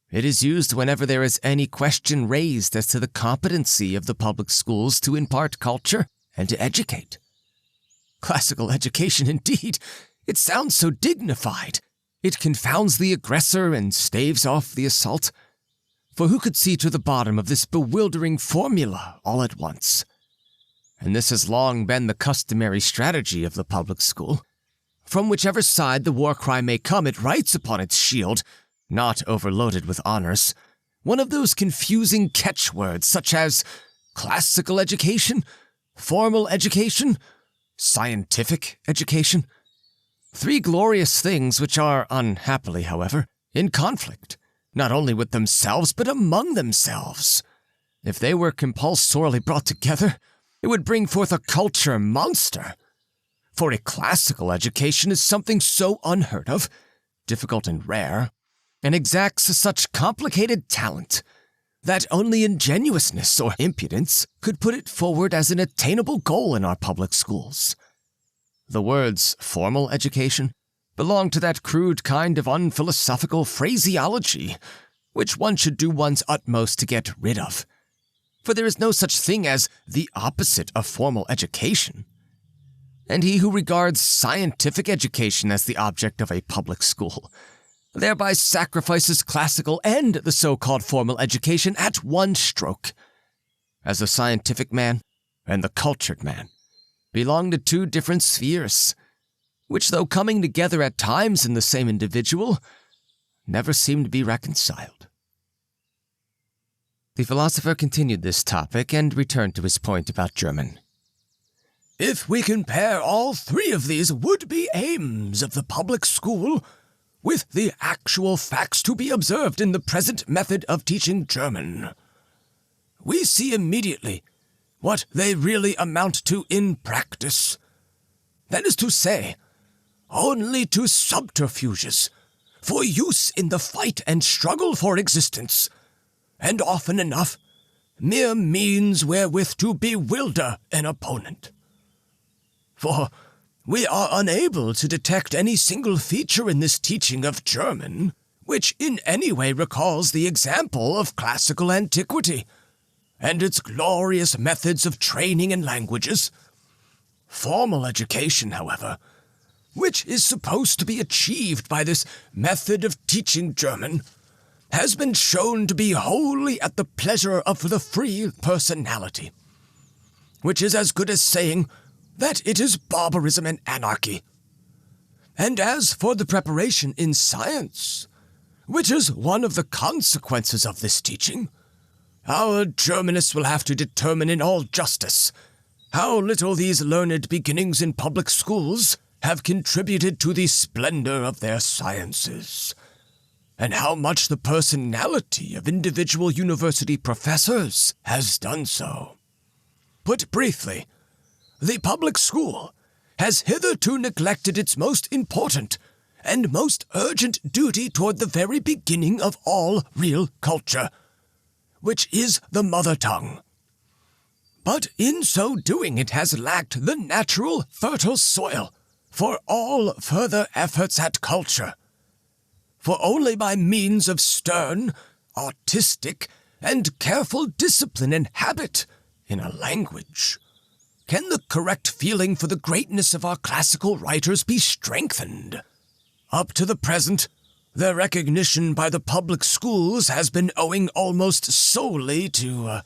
It is used whenever there is any question raised as to the competency of the public schools to impart culture and to educate. Classical education, indeed. It sounds so dignified. It confounds the aggressor and staves off the assault. For who could see to the bottom of this bewildering formula all at once? And this has long been the customary strategy of the public school. From whichever side the war cry may come, it writes upon its shield, not overloaded with honors, one of those confusing catchwords such as classical education, formal education, scientific education. Three glorious things which are, unhappily, however, in conflict, not only with themselves but among themselves. If they were compulsorily brought together, it would bring forth a culture monster. For a classical education is something so unheard of, difficult and rare, and exacts such complicated talent that only ingenuousness or impudence could put it forward as an attainable goal in our public schools. The words formal education belong to that crude kind of unphilosophical phraseology which one should do one's utmost to get rid of. For there is no such thing as the opposite of formal education. And he who regards scientific education as the object of a public school thereby sacrifices classical and the so-called formal education at one stroke. As the scientific man and the cultured man belong to two different spheres, which, though coming together at times in the same individual, never seem to be reconciled. The philosopher continued this topic and returned to his point about German. If we compare all three of these would-be aims of the public school with the actual facts to be observed in the present method of teaching German, we see immediately what they really amount to in practice. That is to say, only to subterfuges, for use in the fight and struggle for existence, and often enough, mere means wherewith to bewilder an opponent. For we are unable to detect any single feature in this teaching of German which in any way recalls the example of classical antiquity and its glorious methods of training in languages. Formal education, however, which is supposed to be achieved by this method of teaching German, has been shown to be wholly at the pleasure of the free personality, which is as good as saying that it is barbarism and anarchy. And as for the preparation in science, which is one of the consequences of this teaching, our Germanists will have to determine in all justice how little these learned beginnings in public schools have contributed to the splendor of their sciences, and how much the personality of individual university professors has done so. Put briefly, the public school has hitherto neglected its most important and most urgent duty toward the very beginning of all real culture, which is the mother tongue. But in so doing, it has lacked the natural, fertile soil for all further efforts at culture. For only by means of stern, artistic, and careful discipline and habit in a language can the correct feeling for the greatness of our classical writers be strengthened. Up to the present, their recognition by the public schools has been owing almost solely to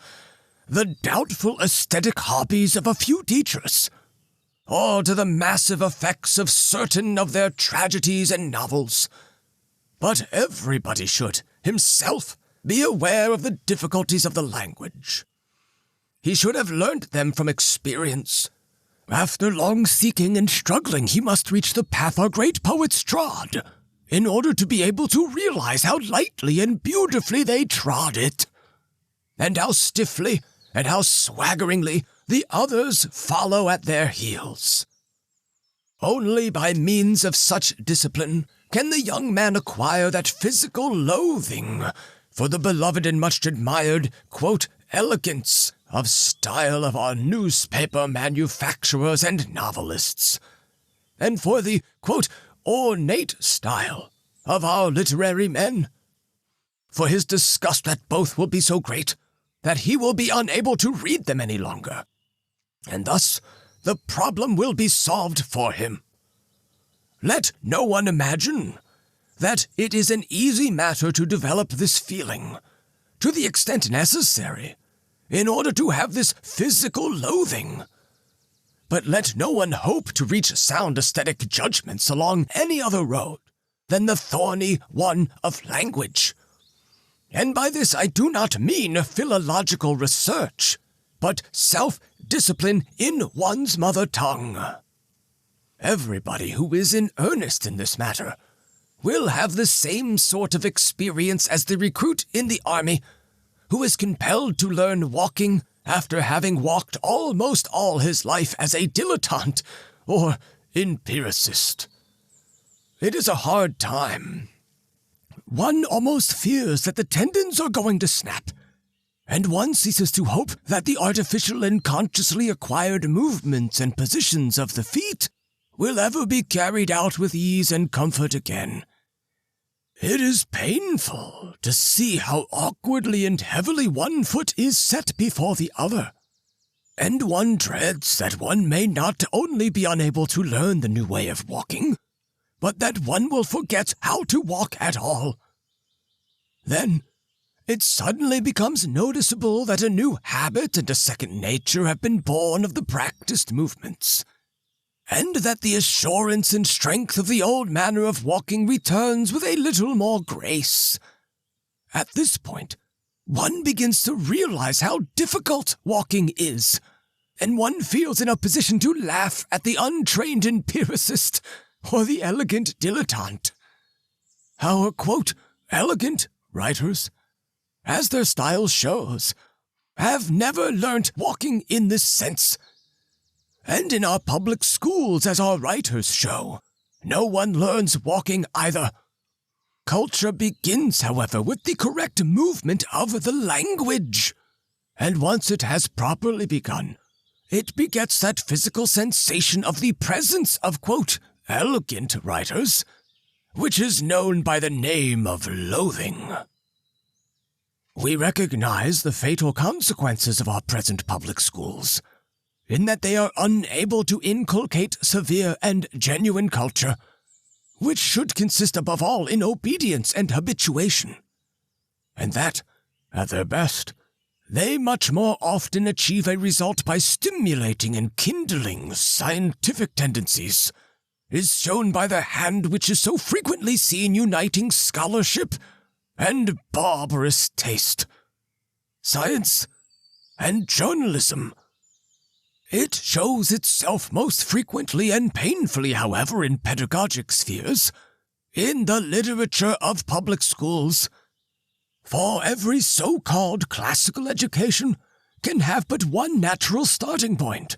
the doubtful aesthetic hobbies of a few teachers, or to the massive effects of certain of their tragedies and novels. But everybody should, himself, be aware of the difficulties of the language. He should have learnt them from experience. After long seeking and struggling, he must reach the path our great poets trod, in order to be able to realize how lightly and beautifully they trod it, and how stiffly and how swaggeringly the others follow at their heels. Only by means of such discipline can the young man acquire that physical loathing for the beloved and much admired, quote, elegance of style of our newspaper manufacturers and novelists, and for the, quote, ornate style of our literary men. For his disgust at both will be so great that he will be unable to read them any longer, and thus the problem will be solved for him. Let no one imagine that it is an easy matter to develop this feeling to the extent necessary in order to have this physical loathing. But let no one hope to reach sound aesthetic judgments along any other road than the thorny one of language. And by this I do not mean philological research, but self-discipline in one's mother tongue. Everybody who is in earnest in this matter will have the same sort of experience as the recruit in the army who is compelled to learn walking after having walked almost all his life as a dilettante or empiricist. It is a hard time. One almost fears that the tendons are going to snap, and one ceases to hope that the artificial and consciously acquired movements and positions of the feet will ever be carried out with ease and comfort again. It is painful to see how awkwardly and heavily one foot is set before the other, and one dreads that one may not only be unable to learn the new way of walking, but that one will forget how to walk at all. Then it suddenly becomes noticeable that a new habit and a second nature have been born of the practiced movements, and that the assurance and strength of the old manner of walking returns with a little more grace. At this point, one begins to realize how difficult walking is, and one feels in a position to laugh at the untrained empiricist or the elegant dilettante. Our, quote, elegant writers, as their style shows, have never learnt walking in this sense, and in our public schools, as our writers show, no one learns walking either. Culture begins, however, with the correct movement of the language. And once it has properly begun, it begets that physical sensation of the presence of, quote, elegant writers, which is known by the name of loathing. We recognize the fatal consequences of our present public schools, in that they are unable to inculcate severe and genuine culture, which should consist above all in obedience and habituation, and that, at their best, they much more often achieve a result by stimulating and kindling scientific tendencies, is shown by the hand which is so frequently seen uniting scholarship and barbarous taste, science and journalism. It shows itself most frequently and painfully, however, in pedagogic spheres, in the literature of public schools. For every so-called classical education can have but one natural starting point,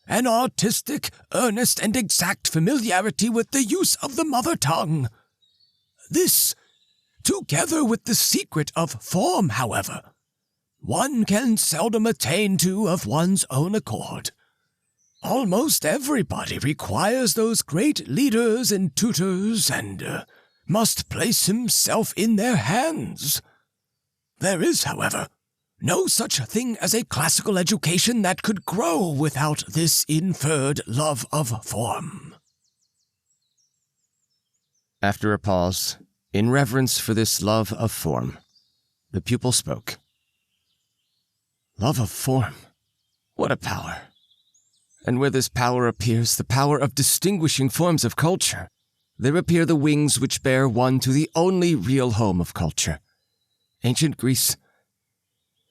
an artistic, earnest, and exact familiarity with the use of the mother tongue. This, together with the secret of form, however, one can seldom attain to of one's own accord. Almost everybody requires those great leaders and tutors and must place himself in their hands. There is, however, no such thing as a classical education that could grow without this inferred love of form. After a pause, in reverence for this love of form, the pupil spoke. Love of form, what a power! And where this power appears, the power of distinguishing forms of culture, there appear the wings which bear one to the only real home of culture, ancient Greece.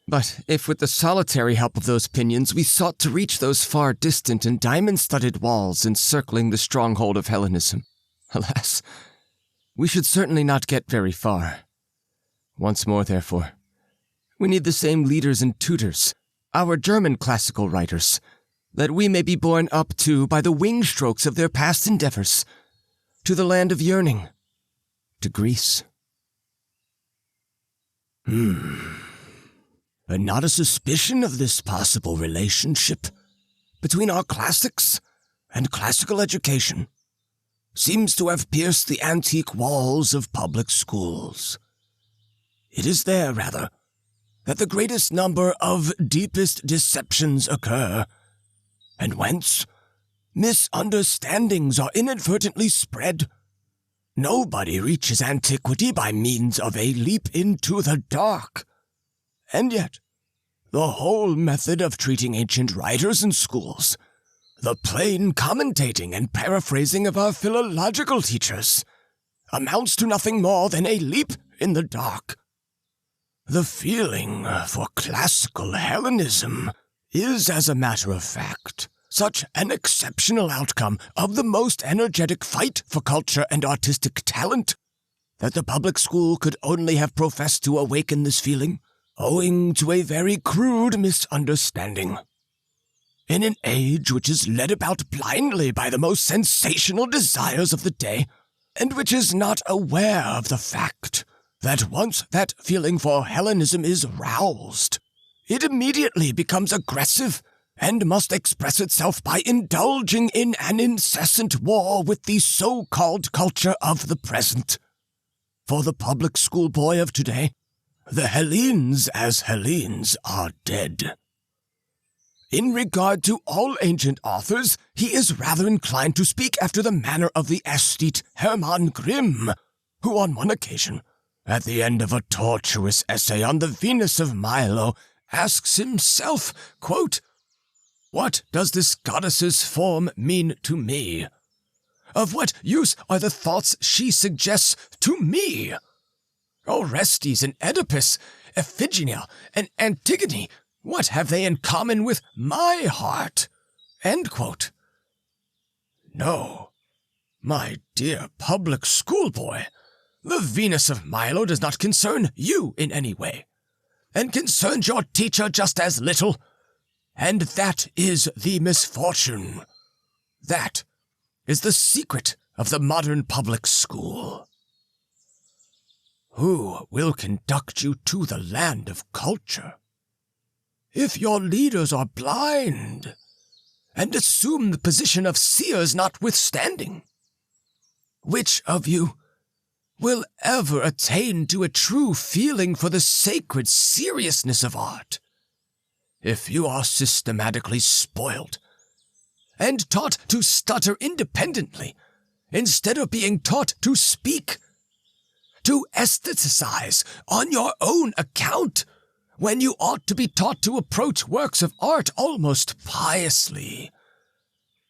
But if with the solitary help of those pinions we sought to reach those far distant and diamond-studded walls encircling the stronghold of Hellenism, alas, we should certainly not get very far. Once more, therefore, we need the same leaders and tutors, our German classical writers, that we may be borne up to by the wing strokes of their past endeavors, to the land of yearning, to Greece. And not a suspicion of this possible relationship between our classics and classical education seems to have pierced the antique walls of public schools. It is there, rather, that the greatest number of deepest deceptions occur, and whence misunderstandings are inadvertently spread. Nobody reaches antiquity by means of a leap into the dark. And yet, the whole method of treating ancient writers in schools, the plain commentating and paraphrasing of our philological teachers, amounts to nothing more than a leap in the dark. The feeling for classical Hellenism is, as a matter of fact, such an exceptional outcome of the most energetic fight for culture and artistic talent, that the public school could only have professed to awaken this feeling, owing to a very crude misunderstanding. In an age which is led about blindly by the most sensational desires of the day, and which is not aware of the fact that once that feeling for Hellenism is roused, it immediately becomes aggressive and must express itself by indulging in an incessant war with the so-called culture of the present. For the public school boy of today, the Hellenes as Hellenes are dead. In regard to all ancient authors, he is rather inclined to speak after the manner of the aesthete Hermann Grimm, who on one occasion, at the end of a tortuous essay on the Venus of Milo, asks himself, quote, "What does this goddess's form mean to me? Of what use are the thoughts she suggests to me? Orestes and Oedipus, Iphigenia and Antigone, what have they in common with my heart?" End quote. No, my dear public schoolboy, the Venus of Milo does not concern you in any way, and concerns your teacher just as little, and that is the misfortune. That is the secret of the modern public school? Who will conduct you to the land of culture? If your leaders are blind and assume the position of seers notwithstanding, which of you will ever attain to a true feeling for the sacred seriousness of art? If you are systematically spoiled and taught to stutter independently instead of being taught to speak, to aestheticize on your own account when you ought to be taught to approach works of art almost piously,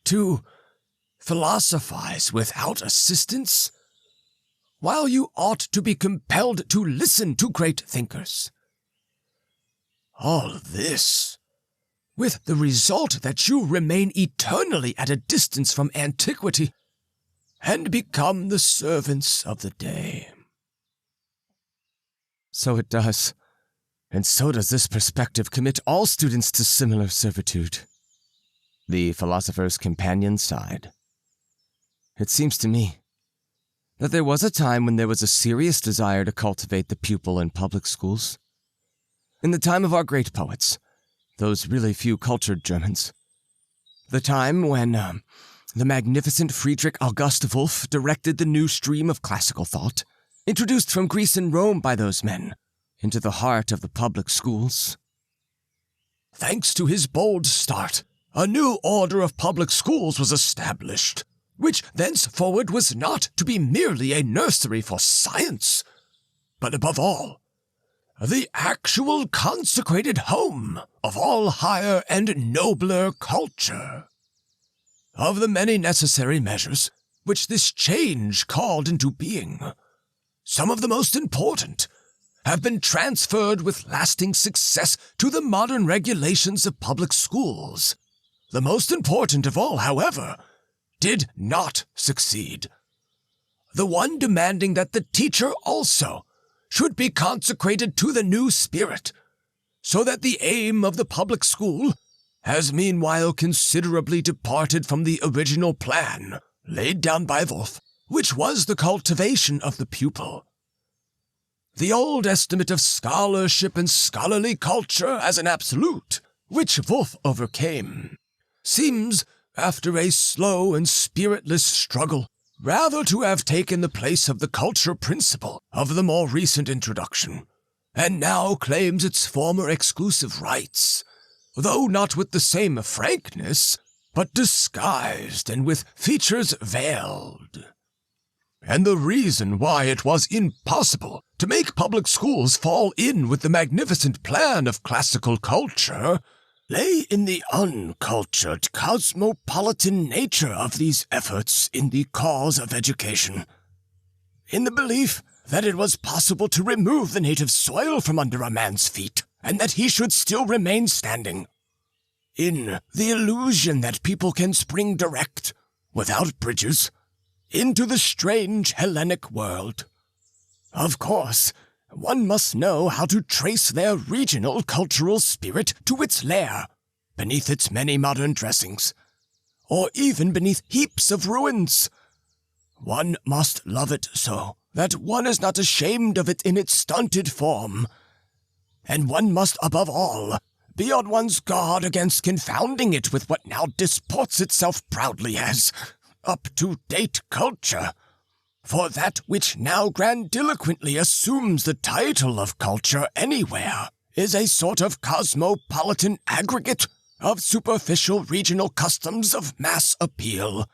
to philosophize without assistance, while you ought to be compelled to listen to great thinkers. All this, with the result that you remain eternally at a distance from antiquity and become the servants of the day. So it does. And so does this perspective commit all students to similar servitude. The philosopher's companion sighed. It seems to me that there was a time when there was a serious desire to cultivate the pupil in public schools. In the time of our great poets, those really few cultured Germans. The time when the magnificent Friedrich August Wolff directed the new stream of classical thought, introduced from Greece and Rome by those men, into the heart of the public schools. Thanks to his bold start, a new order of public schools was established, which thenceforward was not to be merely a nursery for science, but above all, the actual consecrated home of all higher and nobler culture. Of the many necessary measures which this change called into being, some of the most important have been transferred with lasting success to the modern regulations of public schools. The most important of all, however, did not succeed. The one demanding that the teacher also should be consecrated to the new spirit, so that the aim of the public school has meanwhile considerably departed from the original plan laid down by Wolff, which was the cultivation of the pupil. The old estimate of scholarship and scholarly culture as an absolute, which Wolff overcame, seems, after a slow and spiritless struggle, rather to have taken the place of the culture principle of the more recent introduction, and now claims its former exclusive rights, though not with the same frankness, but disguised and with features veiled. And the reason why it was impossible to make public schools fall in with the magnificent plan of classical culture lay in the uncultured, cosmopolitan nature of these efforts in the cause of education, in the belief that it was possible to remove the native soil from under a man's feet, and that he should still remain standing, in the illusion that people can spring direct, without bridges, into the strange Hellenic world. Of course, one must know how to trace their regional cultural spirit to its lair, beneath its many modern dressings, or even beneath heaps of ruins. One must love it so that one is not ashamed of it in its stunted form, and one must, above all, be on one's guard against confounding it with what now disports itself proudly as up-to-date culture. For that which now grandiloquently assumes the title of culture anywhere is a sort of cosmopolitan aggregate of superficial regional customs of mass appeal,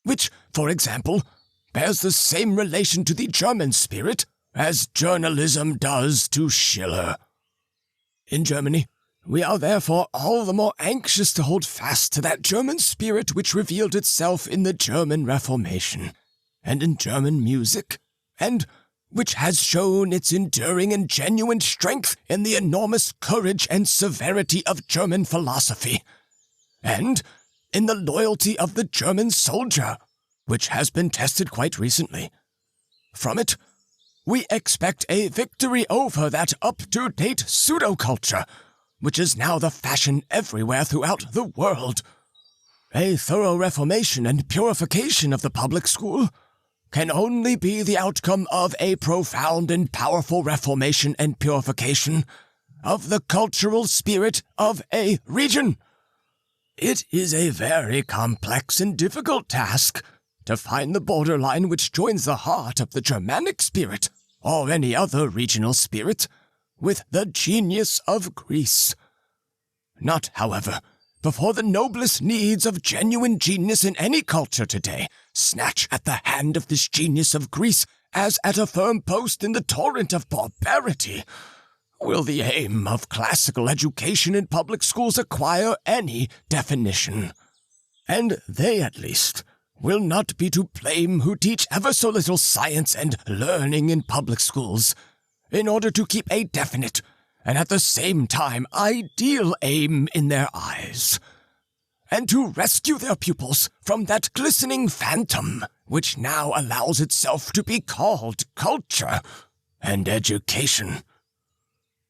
which, for example, bears the same relation to the German spirit as journalism does to Schiller. In Germany, we are therefore all the more anxious to hold fast to that German spirit which revealed itself in the German Reformation, and in German music, and which has shown its enduring and genuine strength in the enormous courage and severity of German philosophy, and in the loyalty of the German soldier, which has been tested quite recently. From it, we expect a victory over that up-to-date pseudo-culture, which is now the fashion everywhere throughout the world. A thorough reformation and purification of the public school can only be the outcome of a profound and powerful reformation and purification of the cultural spirit of a region. It is a very complex and difficult task to find the borderline which joins the heart of the Germanic spirit, or any other regional spirit, with the genius of Greece. Not, however, before the noblest needs of genuine genius in any culture today snatch at the hand of this genius of Greece as at a firm post in the torrent of barbarity, will the aim of classical education in public schools acquire any definition. And they, at least, will not be to blame who teach ever so little science and learning in public schools, in order to keep a definite and at the same time ideal aim in their eyes, and to rescue their pupils from that glistening phantom which now allows itself to be called culture and education.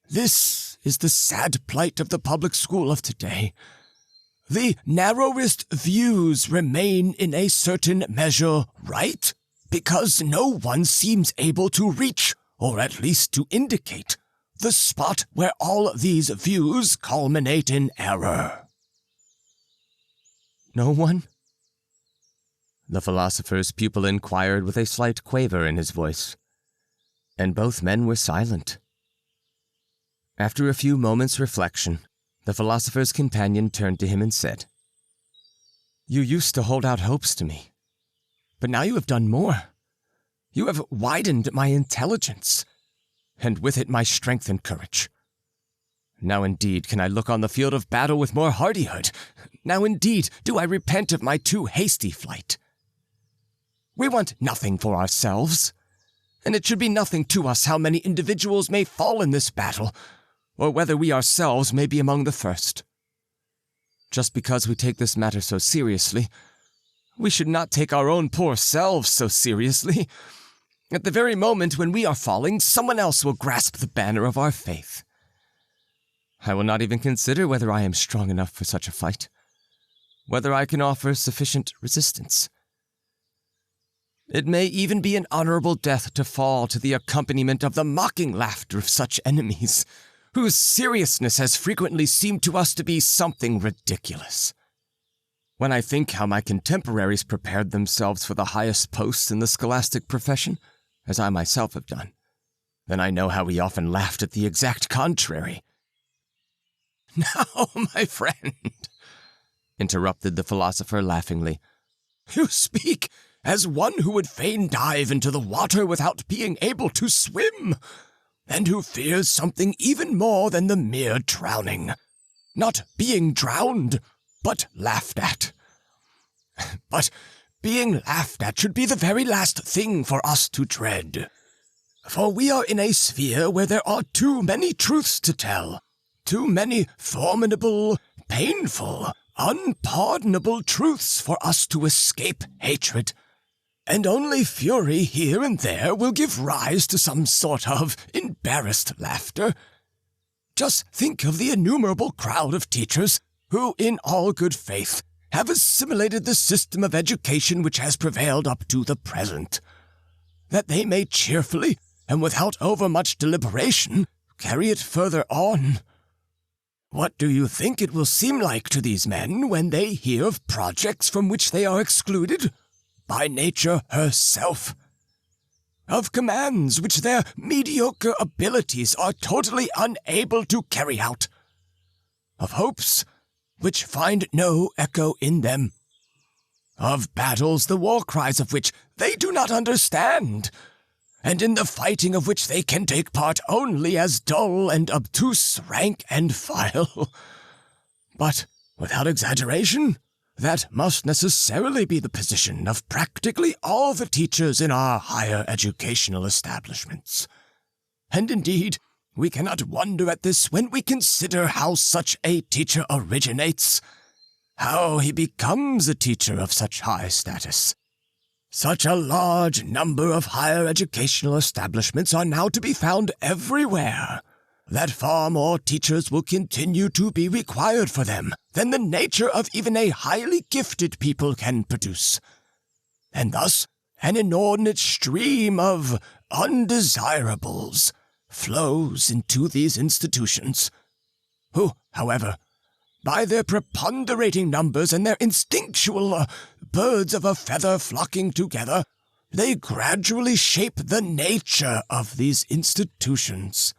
This is the sad plight of the public school of today. The narrowest views remain in a certain measure right, because no one seems able to reach, or at least to indicate, the spot where all these views culminate in error. No one? The philosopher's pupil inquired with a slight quaver in his voice, and both men were silent. After a few moments' reflection, the philosopher's companion turned to him and said, "You used to hold out hopes to me, but now you have done more. You have widened my intelligence, and with it my strength and courage. Now indeed can I look on the field of battle with more hardihood. Now indeed do I repent of my too hasty flight. We want nothing for ourselves, and it should be nothing to us how many individuals may fall in this battle, or whether we ourselves may be among the first. Just because we take this matter so seriously, we should not take our own poor selves so seriously. At the very moment when we are falling, someone else will grasp the banner of our faith. I will not even consider whether I am strong enough for such a fight, whether I can offer sufficient resistance. It may even be an honorable death to fall to the accompaniment of the mocking laughter of such enemies, whose seriousness has frequently seemed to us to be something ridiculous. When I think how my contemporaries prepared themselves for the highest posts in the scholastic profession, as I myself have done, then I know how we often laughed at the exact contrary." "Now, my friend," interrupted the philosopher laughingly, "you speak as one who would fain dive into the water without being able to swim, and who fears something even more than the mere drowning. Not being drowned, but laughed at. But being laughed at should be the very last thing for us to dread. For we are in a sphere where there are too many truths to tell, too many formidable, painful, unpardonable truths for us to escape hatred. And only fury here and there will give rise to some sort of embarrassed laughter. Just think of the innumerable crowd of teachers who, in all good faith, have assimilated the system of education which has prevailed up to the present, that they may cheerfully, and without overmuch deliberation, carry it further on. What do you think it will seem like to these men when they hear of projects from which they are excluded by nature herself? Of commands which their mediocre abilities are totally unable to carry out? Of hopes which find no echo in them? Of battles the war cries of which they do not understand, and in the fighting of which they can take part only as dull and obtuse rank and file? But, without exaggeration, that must necessarily be the position of practically all the teachers in our higher educational establishments. And indeed, we cannot wonder at this when we consider how such a teacher originates, how he becomes a teacher of such high status. Such a large number of higher educational establishments are now to be found everywhere, that far more teachers will continue to be required for them than the nature of even a highly gifted people can produce. And thus, an inordinate stream of undesirables flows into these institutions, who, however, by their preponderating numbers and their instinctual birds of a feather flocking together, they gradually shape the nature of these institutions.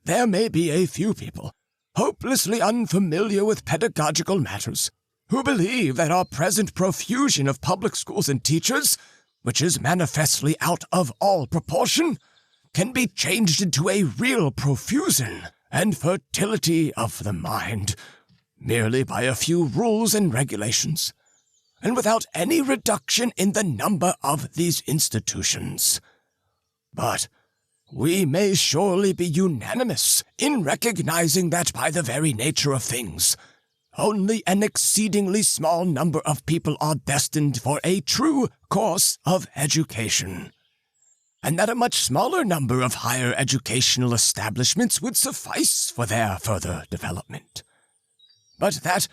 There may be a few people, hopelessly unfamiliar with pedagogical matters, who believe that our present profusion of public schools and teachers, which is manifestly out of all proportion, can be changed into a real profusion and fertility of the mind, merely by a few rules and regulations, and without any reduction in the number of these institutions. But we may surely be unanimous in recognizing that by the very nature of things, only an exceedingly small number of people are destined for a true course of education, and that a much smaller number of higher educational establishments would suffice for their further development. But that,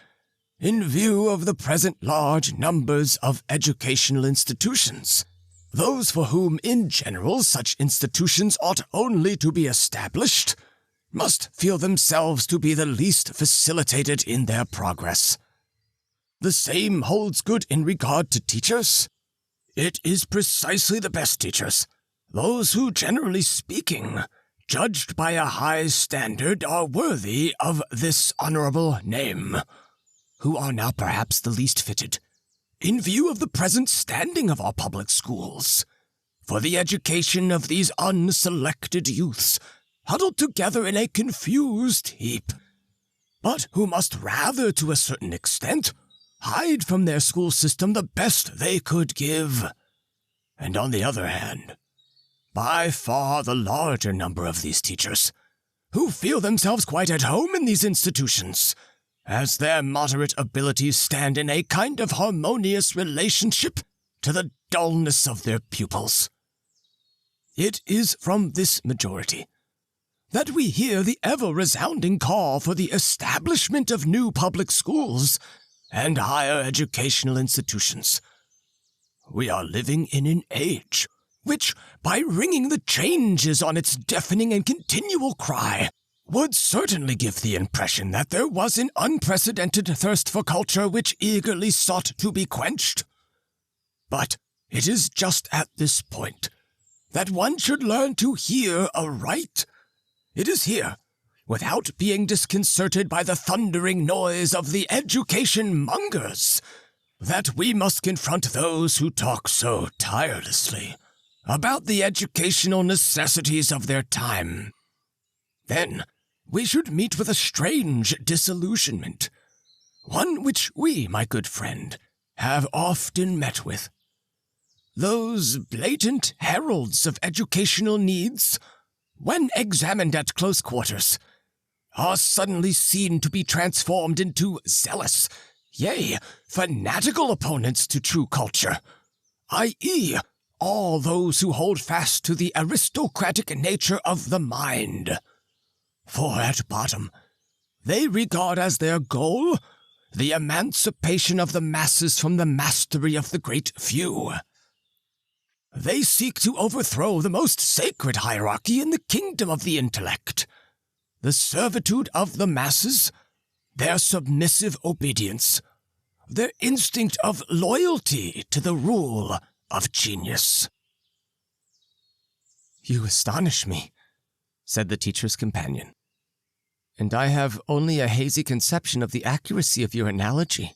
in view of the present large numbers of educational institutions, those for whom in general such institutions ought only to be established must feel themselves to be the least facilitated in their progress. The same holds good in regard to teachers. It is precisely the best teachers, those who, generally speaking, judged by a high standard, are worthy of this honorable name, who are now perhaps the least fitted, in view of the present standing of our public schools, for the education of these unselected youths, huddled together in a confused heap, but who must rather, to a certain extent, hide from their school system the best they could give. And on the other hand, by far the larger number of these teachers, who feel themselves quite at home in these institutions, as their moderate abilities stand in a kind of harmonious relationship to the dullness of their pupils. It is from this majority that we hear the ever-resounding call for the establishment of new public schools and higher educational institutions. We are living in an age which, by ringing the changes on its deafening and continual cry, would certainly give the impression that there was an unprecedented thirst for culture which eagerly sought to be quenched. But it is just at this point that one should learn to hear aright. It is here, without being disconcerted by the thundering noise of the education mongers, that we must confront those who talk so tirelessly about the educational necessities of their time. Then we should meet with a strange disillusionment, one which we, my good friend, have often met with. Those blatant heralds of educational needs, when examined at close quarters, are suddenly seen to be transformed into zealous, yea, fanatical opponents to true culture, i.e., all those who hold fast to the aristocratic nature of the mind. For at bottom, they regard as their goal the emancipation of the masses from the mastery of the great few. They seek to overthrow the most sacred hierarchy in the kingdom of the intellect, the servitude of the masses, their submissive obedience, their instinct of loyalty to the rule of genius. "You astonish me," said the teacher's companion, "and I have only a hazy conception of the accuracy of your analogy.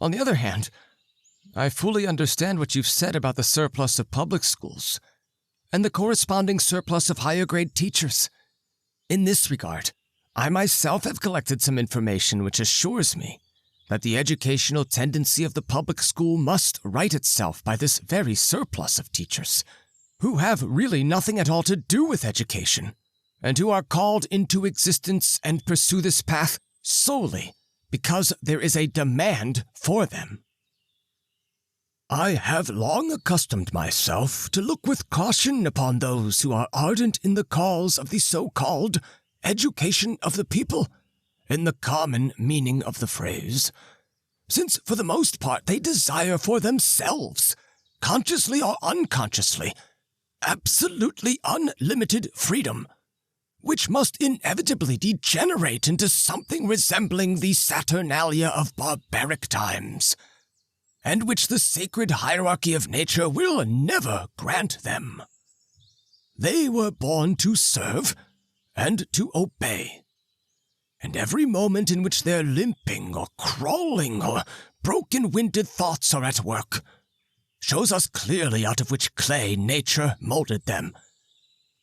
On the other hand, I fully understand what you've said about the surplus of public schools and the corresponding surplus of higher-grade teachers. In this regard, I myself have collected some information which assures me that the educational tendency of the public school must right itself by this very surplus of teachers, who have really nothing at all to do with education, and who are called into existence and pursue this path solely because there is a demand for them." I have long accustomed myself to look with caution upon those who are ardent in the cause of the so-called education of the people, in the common meaning of the phrase, since for the most part they desire for themselves, consciously or unconsciously, absolutely unlimited freedom, which must inevitably degenerate into something resembling the Saturnalia of barbaric times, and which the sacred hierarchy of nature will never grant them. They were born to serve and to obey, and every moment in which their limping or crawling or broken-winded thoughts are at work shows us clearly out of which clay nature molded them,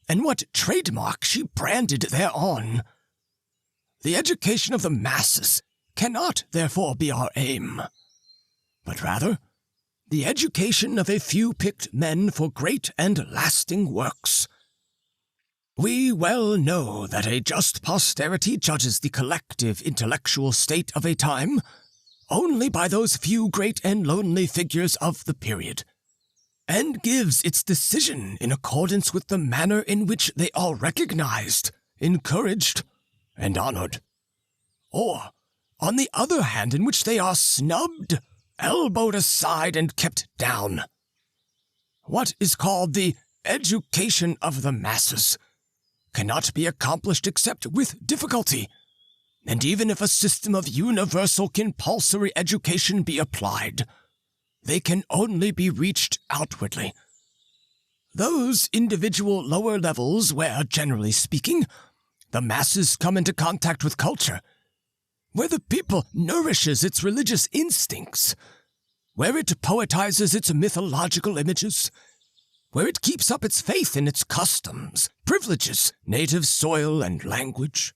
and what trademark she branded thereon. The education of the masses cannot therefore be our aim, but rather the education of a few picked men for great and lasting works. We well know that a just posterity judges the collective intellectual state of a time only by those few great and lonely figures of the period, and gives its decision in accordance with the manner in which they are recognized, encouraged, and honored, or, on the other hand, in which they are snubbed, elbowed aside, and kept down. What is called the education of the masses cannot be accomplished except with difficulty, and even if a system of universal compulsory education be applied, they can only be reached outwardly. Those individual lower levels where, generally speaking, the masses come into contact with culture, where the people nourishes its religious instincts, where it poetizes its mythological images, where it keeps up its faith in its customs, privileges, native soil, and language.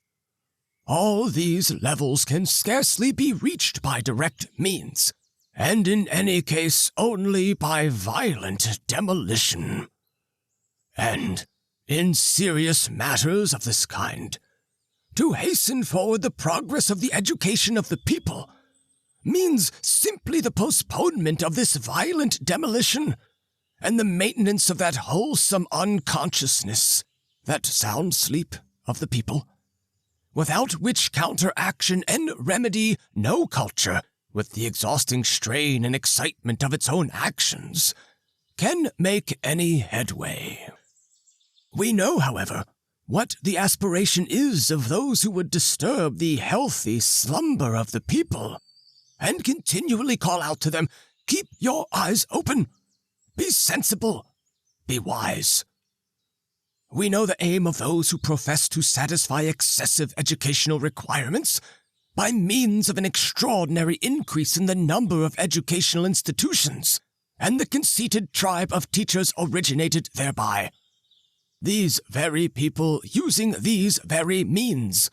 All these levels can scarcely be reached by direct means, and in any case only by violent demolition. And, in serious matters of this kind, to hasten forward the progress of the education of the people means simply the postponement of this violent demolition and the maintenance of that wholesome unconsciousness, that sound sleep of the people, without which counteraction and remedy no culture, with the exhausting strain and excitement of its own actions, can make any headway. We know, however, what the aspiration is of those who would disturb the healthy slumber of the people, and continually call out to them, "Keep your eyes open! Be sensible! Be wise!" We know the aim of those who profess to satisfy excessive educational requirements by means of an extraordinary increase in the number of educational institutions, and the conceited tribe of teachers originated thereby. These very people, using these very means,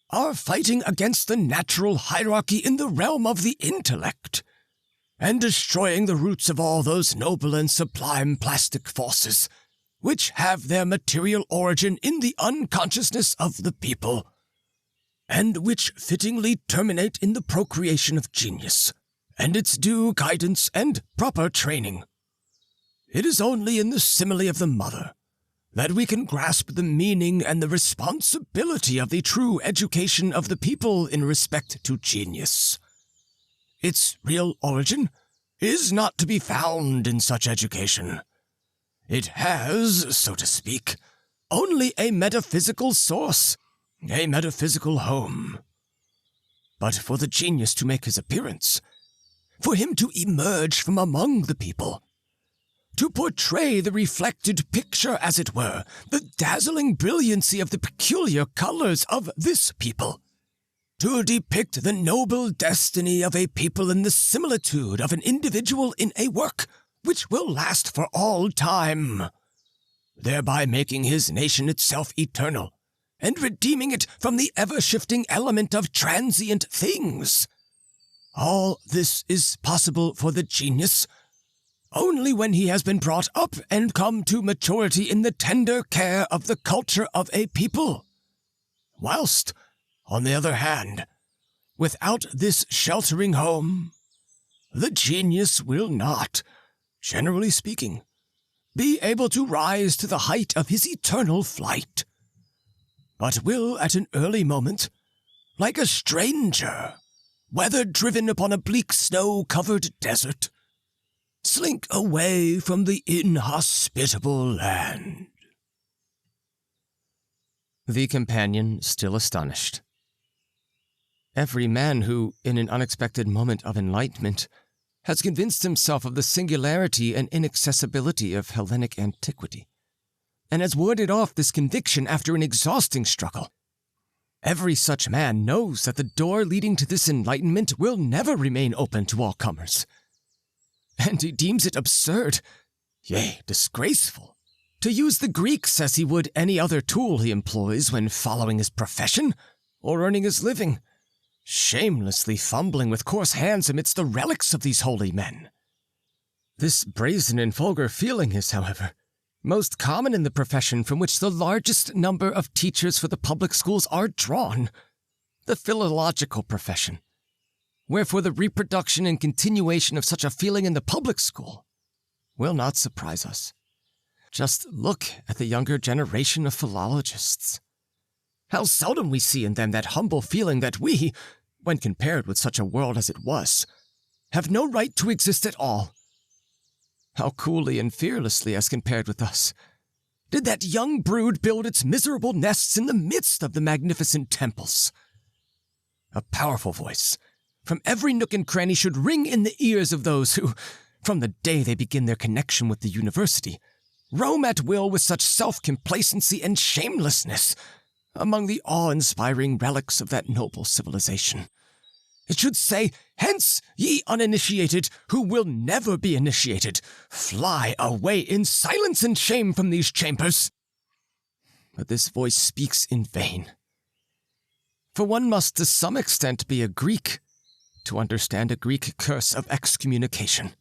are fighting against the natural hierarchy in the realm of the intellect, and destroying the roots of all those noble and sublime plastic forces, which have their material origin in the unconsciousness of the people, and which fittingly terminate in the procreation of genius, and its due guidance and proper training. It is only in the simile of the mother that we can grasp the meaning and the responsibility of the true education of the people in respect to genius. Its real origin is not to be found in such education. It has, so to speak, only a metaphysical source, a metaphysical home. But for the genius to make his appearance, for him to emerge from among the people, to portray the reflected picture, as it were, the dazzling brilliancy of the peculiar colors of this people, to depict the noble destiny of a people in the similitude of an individual in a work which will last for all time, thereby making his nation itself eternal, and redeeming it from the ever-shifting element of transient things. All this is possible for the genius only when he has been brought up and come to maturity in the tender care of the culture of a people. Whilst, on the other hand, without this sheltering home, the genius will not, generally speaking, be able to rise to the height of his eternal flight, but will at an early moment, like a stranger, weather-driven upon a bleak snow-covered desert, slink away from the inhospitable land. The companion still astonished. Every man who, in an unexpected moment of enlightenment, has convinced himself of the singularity and inaccessibility of Hellenic antiquity, and has warded off this conviction after an exhausting struggle. Every such man knows that the door leading to this enlightenment will never remain open to all comers, and he deems it absurd, yea, disgraceful, to use the Greeks as he would any other tool he employs when following his profession or earning his living, shamelessly fumbling with coarse hands amidst the relics of these holy men. This brazen and vulgar feeling is, however, most common in the profession from which the largest number of teachers for the public schools are drawn, the philological profession. Wherefore the reproduction and continuation of such a feeling in the public school will not surprise us. Just look at the younger generation of philologists. How seldom we see in them that humble feeling that we, when compared with such a world as it was, have no right to exist at all. How coolly and fearlessly, as compared with us, did that young brood build its miserable nests in the midst of the magnificent temples. A powerful voice from every nook and cranny should ring in the ears of those who, from the day they begin their connection with the university, roam at will with such self-complacency and shamelessness among the awe-inspiring relics of that noble civilization. It should say, "Hence, ye uninitiated, who will never be initiated, fly away in silence and shame from these chambers." But this voice speaks in vain. For one must to some extent be a Greek to understand a Greek curse of excommunication.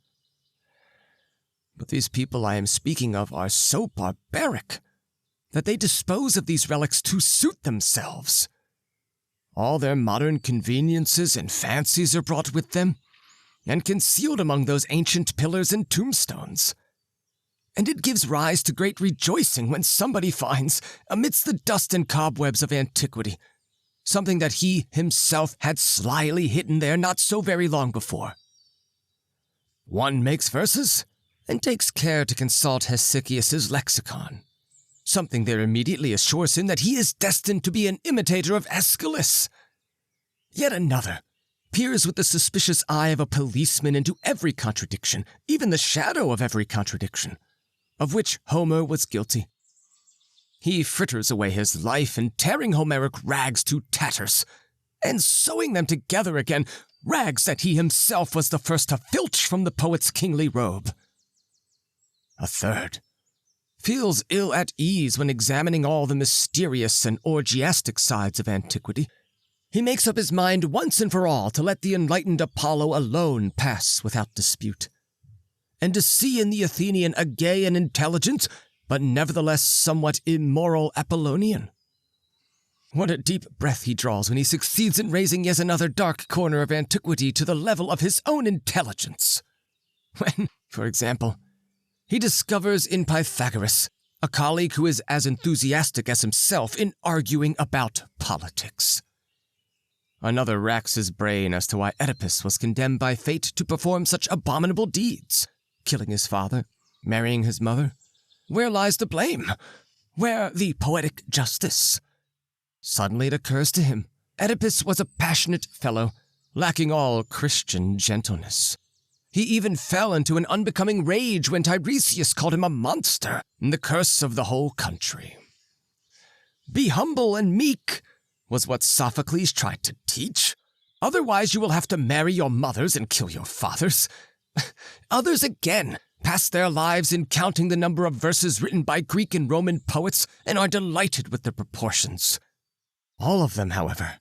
But these people I am speaking of are so barbaric that they dispose of these relics to suit themselves. All their modern conveniences and fancies are brought with them, and concealed among those ancient pillars and tombstones. And it gives rise to great rejoicing when somebody finds, amidst the dust and cobwebs of antiquity, something that he himself had slyly hidden there not so very long before. One makes verses, and takes care to consult Hesychius's lexicon. Something there immediately assures him that he is destined to be an imitator of Aeschylus. Yet another peers with the suspicious eye of a policeman into every contradiction, even the shadow of every contradiction, of which Homer was guilty. He fritters away his life in tearing Homeric rags to tatters, and sewing them together again, rags that he himself was the first to filch from the poet's kingly robe. A third feels ill at ease when examining all the mysterious and orgiastic sides of antiquity. He makes up his mind once and for all to let the enlightened Apollo alone pass without dispute, and to see in the Athenian a gay and intelligent, but nevertheless somewhat immoral Apollonian. What a deep breath he draws when he succeeds in raising yet another dark corner of antiquity to the level of his own intelligence. When, for example, he discovers in Pythagoras a colleague who is as enthusiastic as himself in arguing about politics. Another racks his brain as to why Oedipus was condemned by fate to perform such abominable deeds, killing his father, marrying his mother. Where lies the blame? Where the poetic justice? Suddenly it occurs to him, Oedipus was a passionate fellow, lacking all Christian gentleness. He even fell into an unbecoming rage when Tiresias called him a monster and the curse of the whole country. Be humble and meek was what Sophocles tried to teach. Otherwise you will have to marry your mothers and kill your fathers. Others again pass their lives in counting the number of verses written by Greek and Roman poets and are delighted with their proportions. All of them, however,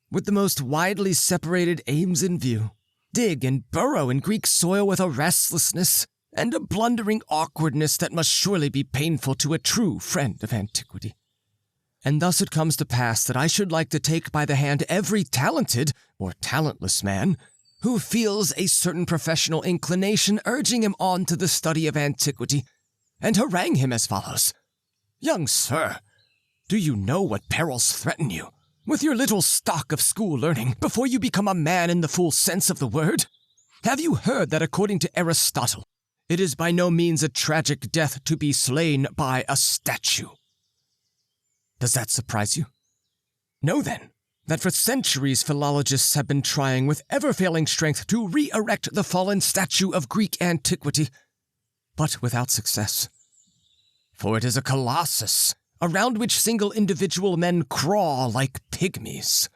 with the most widely separated aims in view, dig and burrow in Greek soil with a restlessness and a blundering awkwardness that must surely be painful to a true friend of antiquity. And thus it comes to pass that I should like to take by the hand every talented or talentless man who feels a certain professional inclination urging him on to the study of antiquity, and harangue him as follows. Young sir, do you know what perils threaten you, with your little stock of school learning, before you become a man in the full sense of the word? Have you heard that according to Aristotle, it is by no means a tragic death to be slain by a statue? Does that surprise you? Know then, that for centuries philologists have been trying with ever-failing strength to re-erect the fallen statue of Greek antiquity, but without success. For it is a colossus, around which single individual men crawl like pygmies.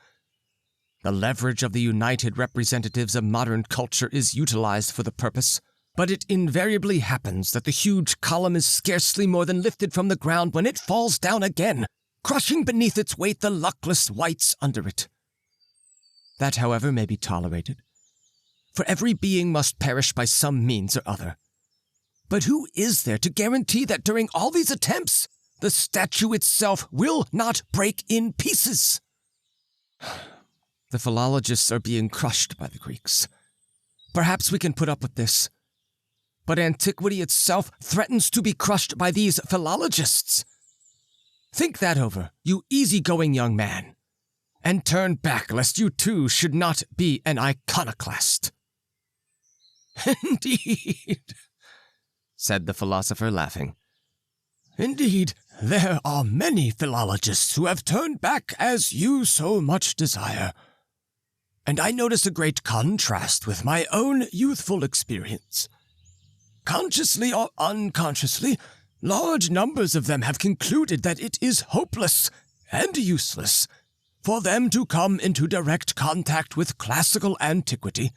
The leverage of the united representatives of modern culture is utilized for the purpose, but it invariably happens that the huge column is scarcely more than lifted from the ground when it falls down again, crushing beneath its weight the luckless wights under it. That, however, may be tolerated, for every being must perish by some means or other. But who is there to guarantee that during all these attempts, the statue itself will not break in pieces? The philologists are being crushed by the Greeks. Perhaps we can put up with this. But antiquity itself threatens to be crushed by these philologists. Think that over, you easygoing young man, and turn back lest you too should not be an iconoclast. Indeed, said the philosopher, laughing. Indeed, there are many philologists who have turned back as you so much desire. And I notice a great contrast with my own youthful experience. Consciously or unconsciously, large numbers of them have concluded that it is hopeless and useless for them to come into direct contact with classical antiquity.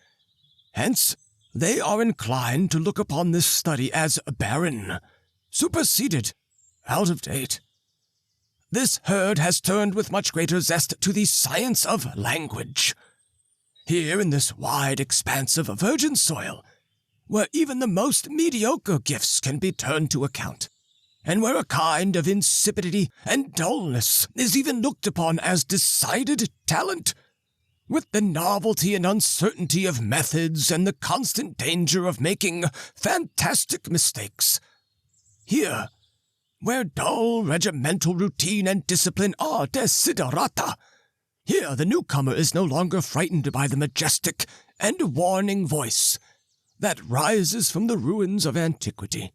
Hence, they are inclined to look upon this study as barren, superseded, out of date. This herd has turned with much greater zest to the science of language. Here in this wide expanse of virgin soil, where even the most mediocre gifts can be turned to account, and where a kind of insipidity and dullness is even looked upon as decided talent, with the novelty and uncertainty of methods and the constant danger of making fantastic mistakes. Here, where dull regimental routine and discipline are desiderata, here the newcomer is no longer frightened by the majestic and warning voice that rises from the ruins of antiquity.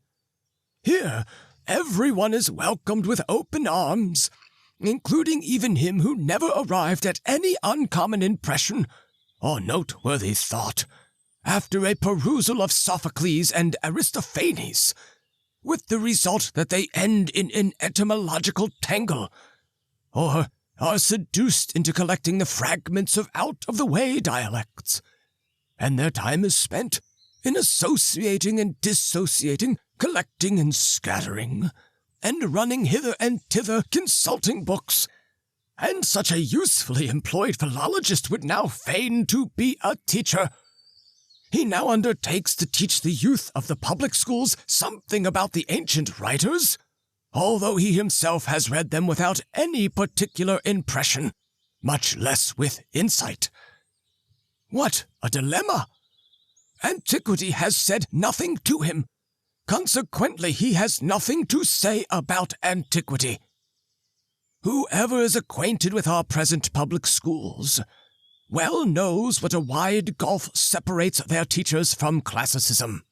Here, everyone is welcomed with open arms, including even him who never arrived at any uncommon impression or noteworthy thought after a perusal of Sophocles and Aristophanes, with the result that they end in an etymological tangle, or are seduced into collecting the fragments of out-of-the-way dialects, and their time is spent in associating and dissociating, collecting and scattering, and running hither and thither consulting books. And such a usefully employed philologist would now feign to be a teacher. He now undertakes to teach the youth of the public schools something about the ancient writers, although he himself has read them without any particular impression, much less with insight. What a dilemma! Antiquity has said nothing to him. Consequently, he has nothing to say about antiquity. Whoever is acquainted with our present public schools well knows what a wide gulf separates their teachers from classicism,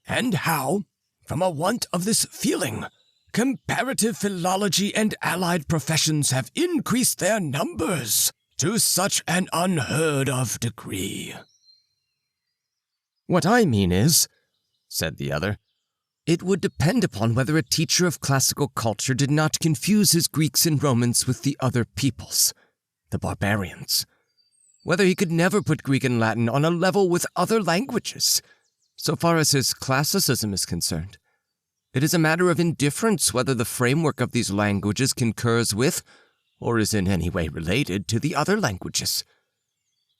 and how, from a want of this feeling, comparative philology and allied professions have increased their numbers to such an unheard of degree. What I mean is, said the other, it would depend upon whether a teacher of classical culture did not confuse his Greeks and Romans with the other peoples, the barbarians. Whether he could never put Greek and Latin on a level with other languages, so far as his classicism is concerned. It is a matter of indifference whether the framework of these languages concurs with, or is in any way related to, the other languages.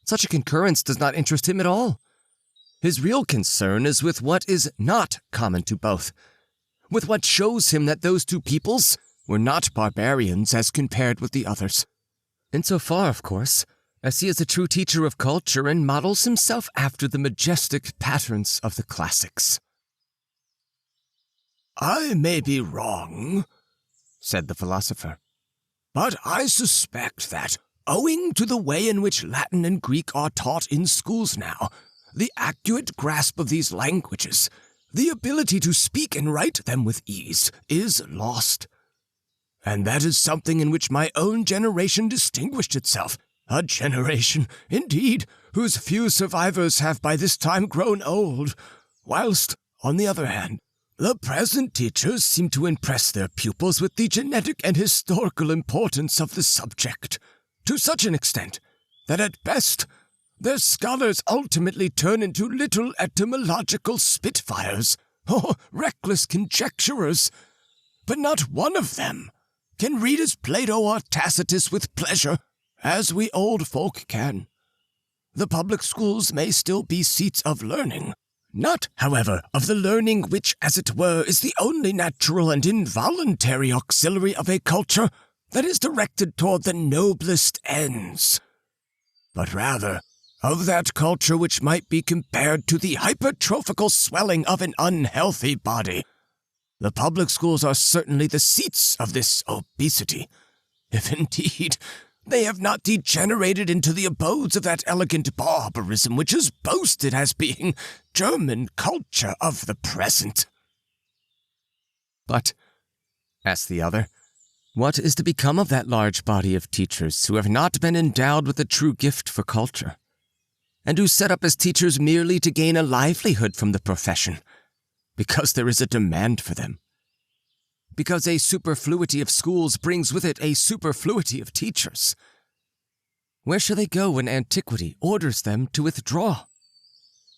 Such a concurrence does not interest him at all. His real concern is with what is not common to both, with what shows him that those two peoples were not barbarians as compared with the others. In so far, of course, as he is a true teacher of culture and models himself after the majestic patterns of the classics. I may be wrong, said the philosopher, but I suspect that, owing to the way in which Latin and Greek are taught in schools now, the accurate grasp of these languages, the ability to speak and write them with ease, is lost. And that is something in which my own generation distinguished itself, a generation, indeed, whose few survivors have by this time grown old, whilst, on the other hand, the present teachers seem to impress their pupils with the genetic and historical importance of the subject, to such an extent that at best their scholars ultimately turn into little etymological spitfires or reckless conjecturers, but not one of them can read as Plato or Tacitus with pleasure as we old folk can. The public schools may still be seats of learning, not, however, of the learning which, as it were, is the only natural and involuntary auxiliary of a culture that is directed toward the noblest ends, but rather of that culture which might be compared to the hypertrophical swelling of an unhealthy body. The public schools are certainly the seats of this obesity, if indeed they have not degenerated into the abodes of that elegant barbarism which is boasted as being German culture of the present. But, asked the other, what is to become of that large body of teachers who have not been endowed with a true gift for culture, and who set up as teachers merely to gain a livelihood from the profession, because there is a demand for them? Because a superfluity of schools brings with it a superfluity of teachers. Where shall they go when antiquity orders them to withdraw?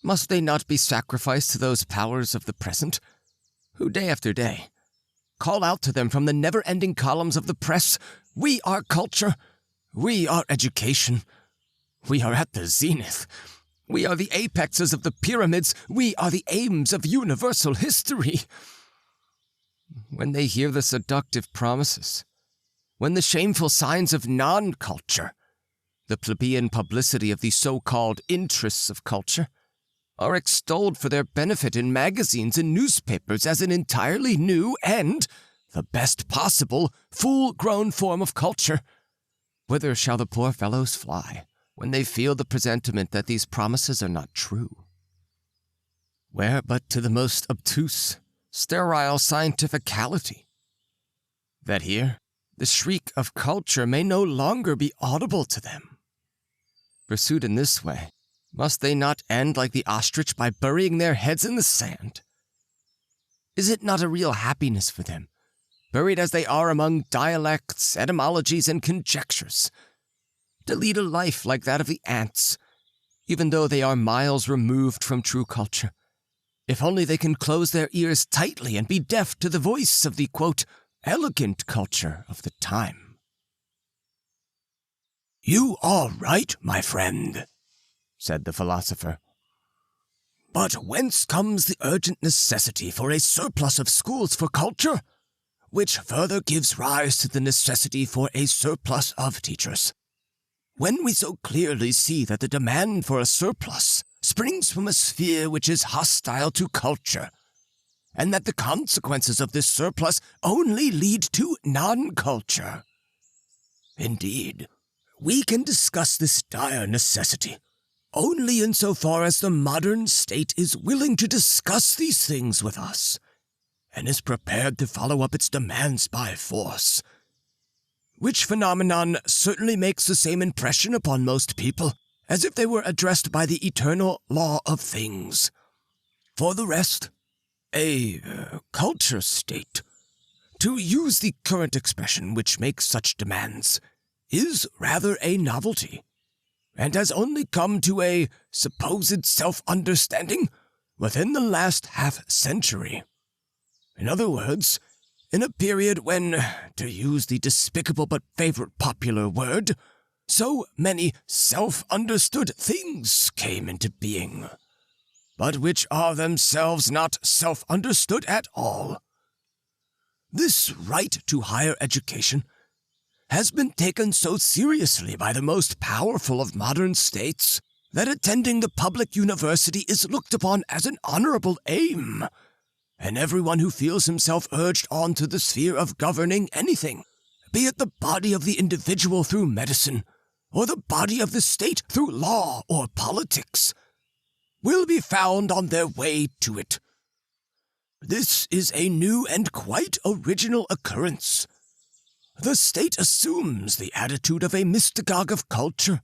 Must they not be sacrificed to those powers of the present, who day after day call out to them from the never-ending columns of the press, "We are culture, we are education, we are at the zenith, we are the apexes of the pyramids, we are the aims of universal history"? When they hear the seductive promises, when the shameful signs of non-culture, the plebeian publicity of the so-called interests of culture, are extolled for their benefit in magazines and newspapers as an entirely new and the best possible full-grown form of culture, whither shall the poor fellows fly when they feel the presentiment that these promises are not true? Where but to the most obtuse, sterile scientificality, that here the shriek of culture may no longer be audible to them? Pursued in this way, must they not end like the ostrich by burying their heads in the sand? Is it not a real happiness for them, buried as they are among dialects, etymologies, and conjectures, to lead a life like that of the ants, even though they are miles removed from true culture, if only they can close their ears tightly and be deaf to the voice of the, quote, elegant culture of the time? You are right, my friend, said the philosopher. But whence comes the urgent necessity for a surplus of schools for culture, which further gives rise to the necessity for a surplus of teachers? When we so clearly see that the demand for a surplus springs from a sphere which is hostile to culture, and that the consequences of this surplus only lead to non-culture. Indeed, we can discuss this dire necessity only insofar as the modern state is willing to discuss these things with us, and is prepared to follow up its demands by force, which phenomenon certainly makes the same impression upon most people as if they were addressed by the eternal law of things. For the rest, a culture state, to use the current expression which makes such demands, is rather a novelty, and has only come to a supposed self-understanding within the last half-century. In other words, in a period when, to use the despicable but favorite popular word, so many self-understood things came into being, but which are themselves not self-understood at all. This right to higher education has been taken so seriously by the most powerful of modern states that attending the public university is looked upon as an honorable aim, and everyone who feels himself urged on to the sphere of governing anything, be it the body of the individual through medicine, or the body of the state through law or politics, will be found on their way to it. This is a new and quite original occurrence. The state assumes the attitude of a mystagogue of culture,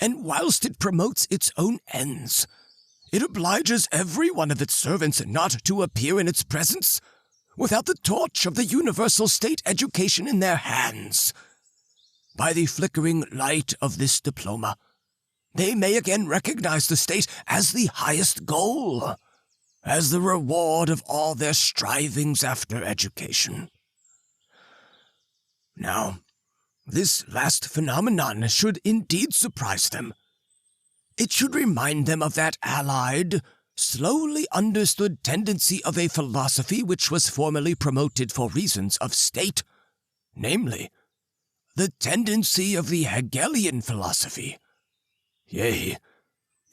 and whilst it promotes its own ends, it obliges every one of its servants not to appear in its presence without the torch of the universal state education in their hands. By the flickering light of this diploma, they may again recognize the state as the highest goal, as the reward of all their strivings after education. Now, this last phenomenon should indeed surprise them. It should remind them of that allied, slowly understood tendency of a philosophy which was formerly promoted for reasons of state, namely, the tendency of the Hegelian philosophy. Yea,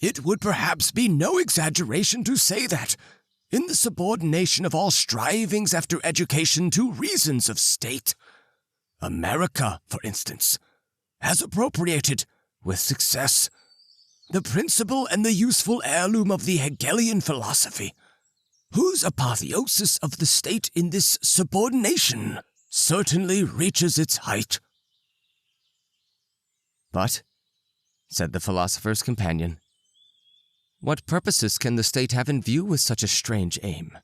it would perhaps be no exaggeration to say that, in the subordination of all strivings after education to reasons of state, America, for instance, has appropriated, with success, the principle and the useful heirloom of the Hegelian philosophy, whose apotheosis of the state in this subordination certainly reaches its height. But, said the philosopher's companion, what purposes can the state have in view with such a strange aim?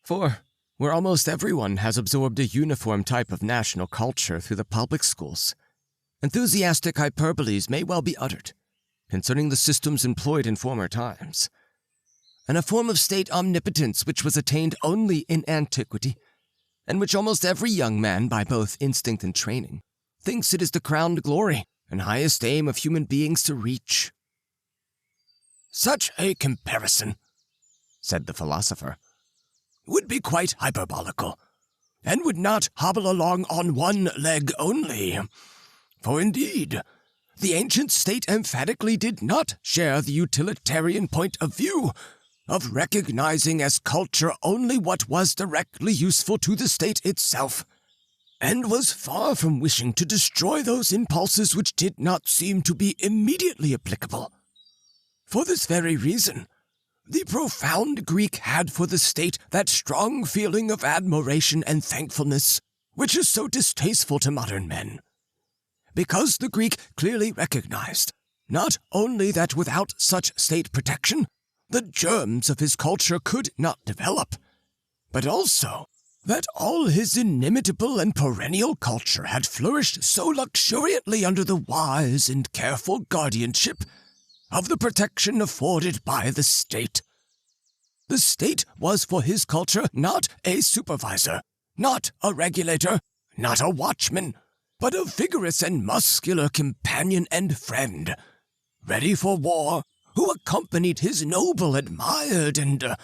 For, where almost everyone has absorbed a uniform type of national culture through the public schools, enthusiastic hyperboles may well be uttered concerning the systems employed in former times, and a form of state omnipotence which was attained only in antiquity, and which almost every young man, by both instinct and training, thinks it is the crowned glory and highest aim of human beings to reach. Such a comparison, said the philosopher, would be quite hyperbolical, and would not hobble along on one leg only. For indeed, the ancient state emphatically did not share the utilitarian point of view of recognizing as culture only what was directly useful to the state itself, and was far from wishing to destroy those impulses which did not seem to be immediately applicable. For this very reason, the profound Greek had for the state that strong feeling of admiration and thankfulness which is so distasteful to modern men, because the Greek clearly recognized not only that without such state protection the germs of his culture could not develop, but also that all his inimitable and perennial culture had flourished so luxuriantly under the wise and careful guardianship of the protection afforded by the state. The state was for his culture not a supervisor, not a regulator, not a watchman, but a vigorous and muscular companion and friend, ready for war, who accompanied his noble, admired, and,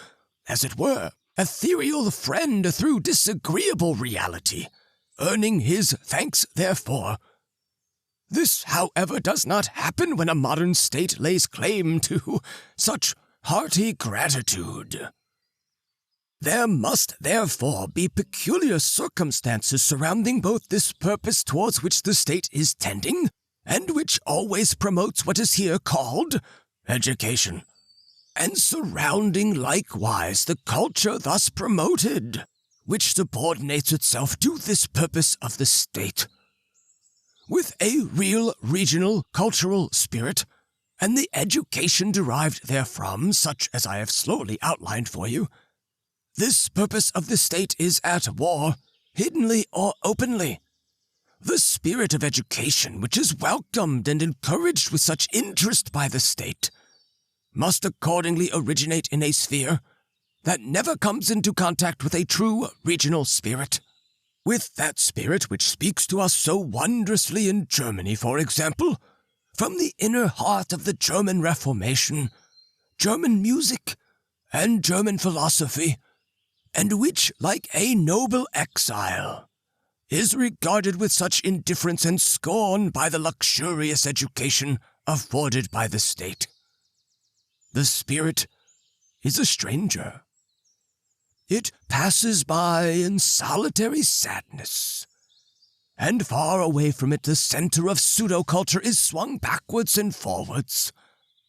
as it were, ethereal friend through disagreeable reality, earning his thanks therefor. This, however, does not happen when a modern state lays claim to such hearty gratitude. There must therefore be peculiar circumstances surrounding both this purpose towards which the state is tending, and which always promotes what is here called education, and surrounding likewise the culture thus promoted, which subordinates itself to this purpose of the state. With a real regional cultural spirit, and the education derived therefrom, such as I have slowly outlined for you, this purpose of the state is at war, hiddenly or openly. The spirit of education, which is welcomed and encouraged with such interest by the state, must accordingly originate in a sphere that never comes into contact with a true regional spirit. With that spirit which speaks to us so wondrously in Germany, for example, from the inner heart of the German Reformation, German music, and German philosophy, and which, like a noble exile, is regarded with such indifference and scorn by the luxurious education afforded by the state. The spirit is a stranger. It passes by in solitary sadness, and far away from it the center of pseudo-culture is swung backwards and forwards,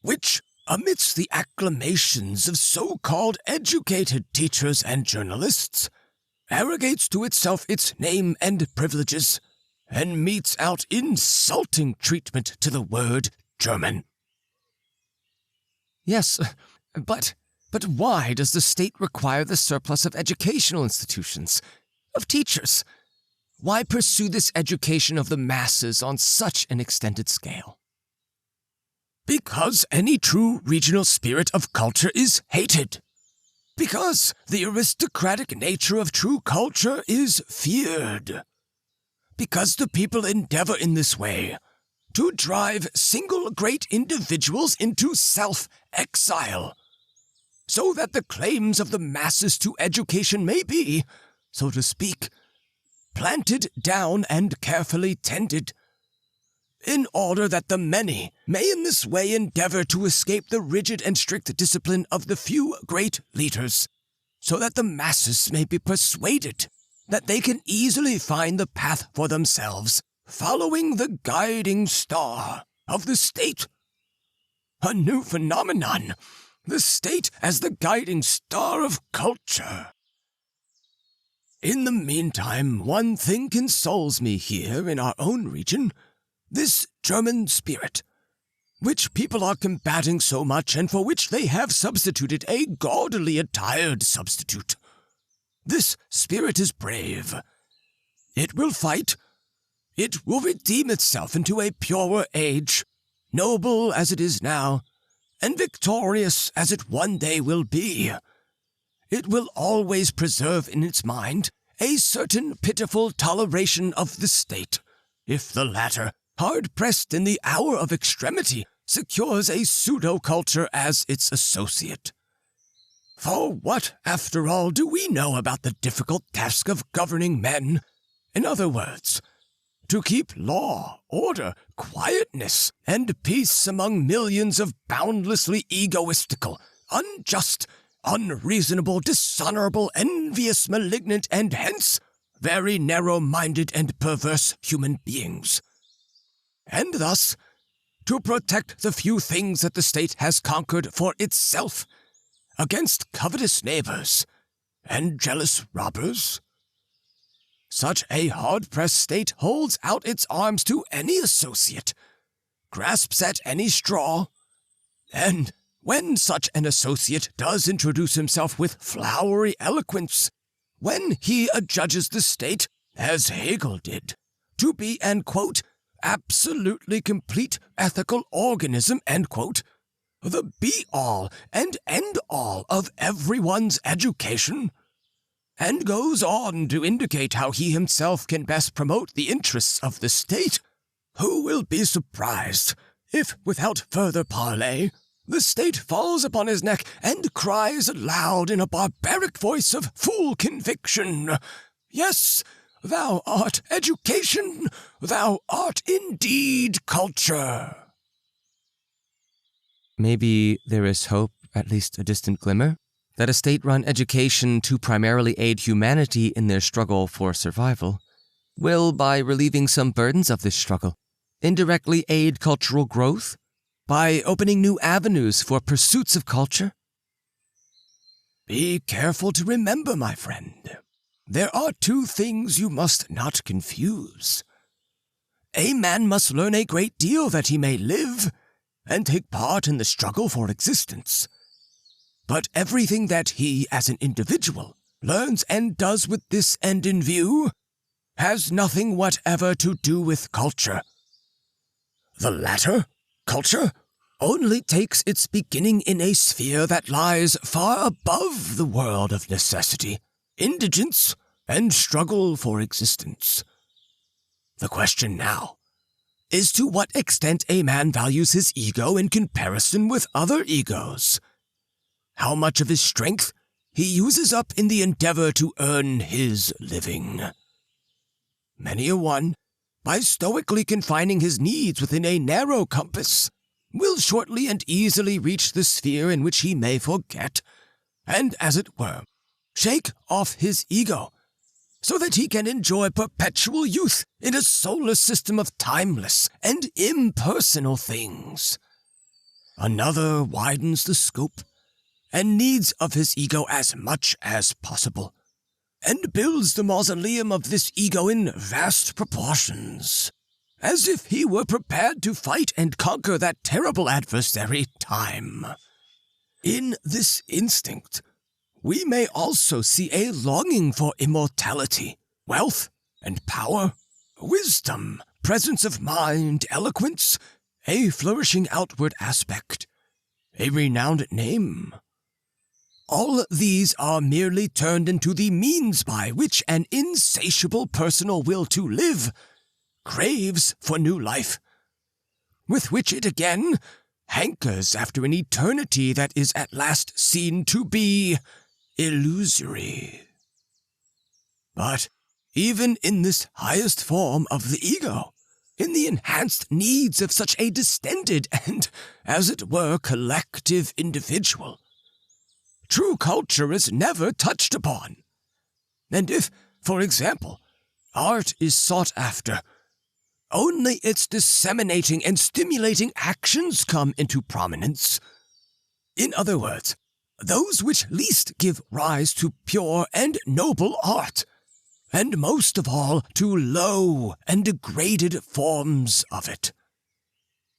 which, amidst the acclamations of so-called educated teachers and journalists, arrogates to itself its name and privileges, and metes out insulting treatment to the word German. Yes, but why does the state require the surplus of educational institutions, of teachers? Why pursue this education of the masses on such an extended scale? Because any true regional spirit of culture is hated. Because the aristocratic nature of true culture is feared. Because the people endeavor in this way to drive single great individuals into self-exile, so that the claims of the masses to education may be, so to speak, planted down and carefully tended, in order that the many may in this way endeavor to escape the rigid and strict discipline of the few great leaders, so that the masses may be persuaded that they can easily find the path for themselves, following the guiding star of the state. A new phenomenon, the state as the guiding star of culture. In the meantime, one thing consoles me here in our own region, this German spirit, which people are combating so much and for which they have substituted a gaudily attired substitute. This spirit is brave. It will fight. It will redeem itself into a purer age, noble as it is now, and victorious as it one day will be. It will always preserve in its mind a certain pitiful toleration of the state, if the latter, hard-pressed in the hour of extremity, secures a pseudo-culture as its associate. For what, after all, do we know about the difficult task of governing men? In other words, to keep law, order, quietness, and peace among millions of boundlessly egoistical, unjust, unreasonable, dishonorable, envious, malignant, and hence very narrow-minded and perverse human beings. And thus, to protect the few things that the state has conquered for itself against covetous neighbors and jealous robbers. Such a hard-pressed state holds out its arms to any associate, grasps at any straw, and when such an associate does introduce himself with flowery eloquence, when he adjudges the state, as Hegel did, to be an, quote, absolutely complete ethical organism, end quote, the be-all and end-all of everyone's education, and goes on to indicate how he himself can best promote the interests of the state, who will be surprised if, without further parley, the state falls upon his neck and cries aloud in a barbaric voice of full conviction, "Yes, thou art education, thou art indeed culture." Maybe there is hope, at least a distant glimmer, that a state-run education to primarily aid humanity in their struggle for survival will, by relieving some burdens of this struggle, indirectly aid cultural growth by opening new avenues for pursuits of culture. Be careful to remember, my friend. There are two things you must not confuse. A man must learn a great deal that he may live and take part in the struggle for existence. But everything that he, as an individual, learns and does with this end in view has nothing whatever to do with culture. The latter, culture, only takes its beginning in a sphere that lies far above the world of necessity, indigence, and struggle for existence. The question now is to what extent a man values his ego in comparison with other egos. How much of his strength he uses up in the endeavor to earn his living. many a one, by stoically confining his needs within a narrow compass, will shortly and easily reach the sphere in which he may forget, and, as it were, shake off his ego, so that he can enjoy perpetual youth in a solar system of timeless and impersonal things. Another widens the scope and needs of his ego as much as possible, and builds the mausoleum of this ego in vast proportions, as if he were prepared to fight and conquer that terrible adversary, time. In this instinct, we may also see a longing for immortality, wealth and power, wisdom, presence of mind, eloquence, a flourishing outward aspect, a renowned name. All these are merely turned into the means by which an insatiable personal will to live craves for new life, with which it again hankers after an eternity that is at last seen to be illusory. But even in this highest form of the ego, in the enhanced needs of such a distended and, as it were, collective individual, true culture is never touched upon. And if, for example, art is sought after, only its disseminating and stimulating actions come into prominence. In other words, those which least give rise to pure and noble art, and most of all to low and degraded forms of it.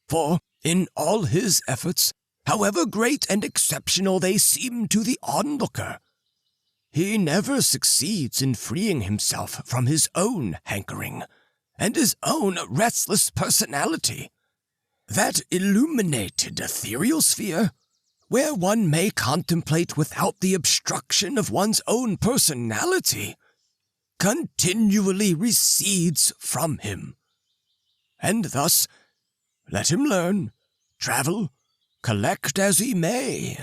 For in all his efforts, however great and exceptional they seem to the onlooker, he never succeeds in freeing himself from his own hankering and his own restless personality. That illuminated ethereal sphere, where one may contemplate without the obstruction of one's own personality, continually recedes from him. And thus, let him learn, travel, collect as he may,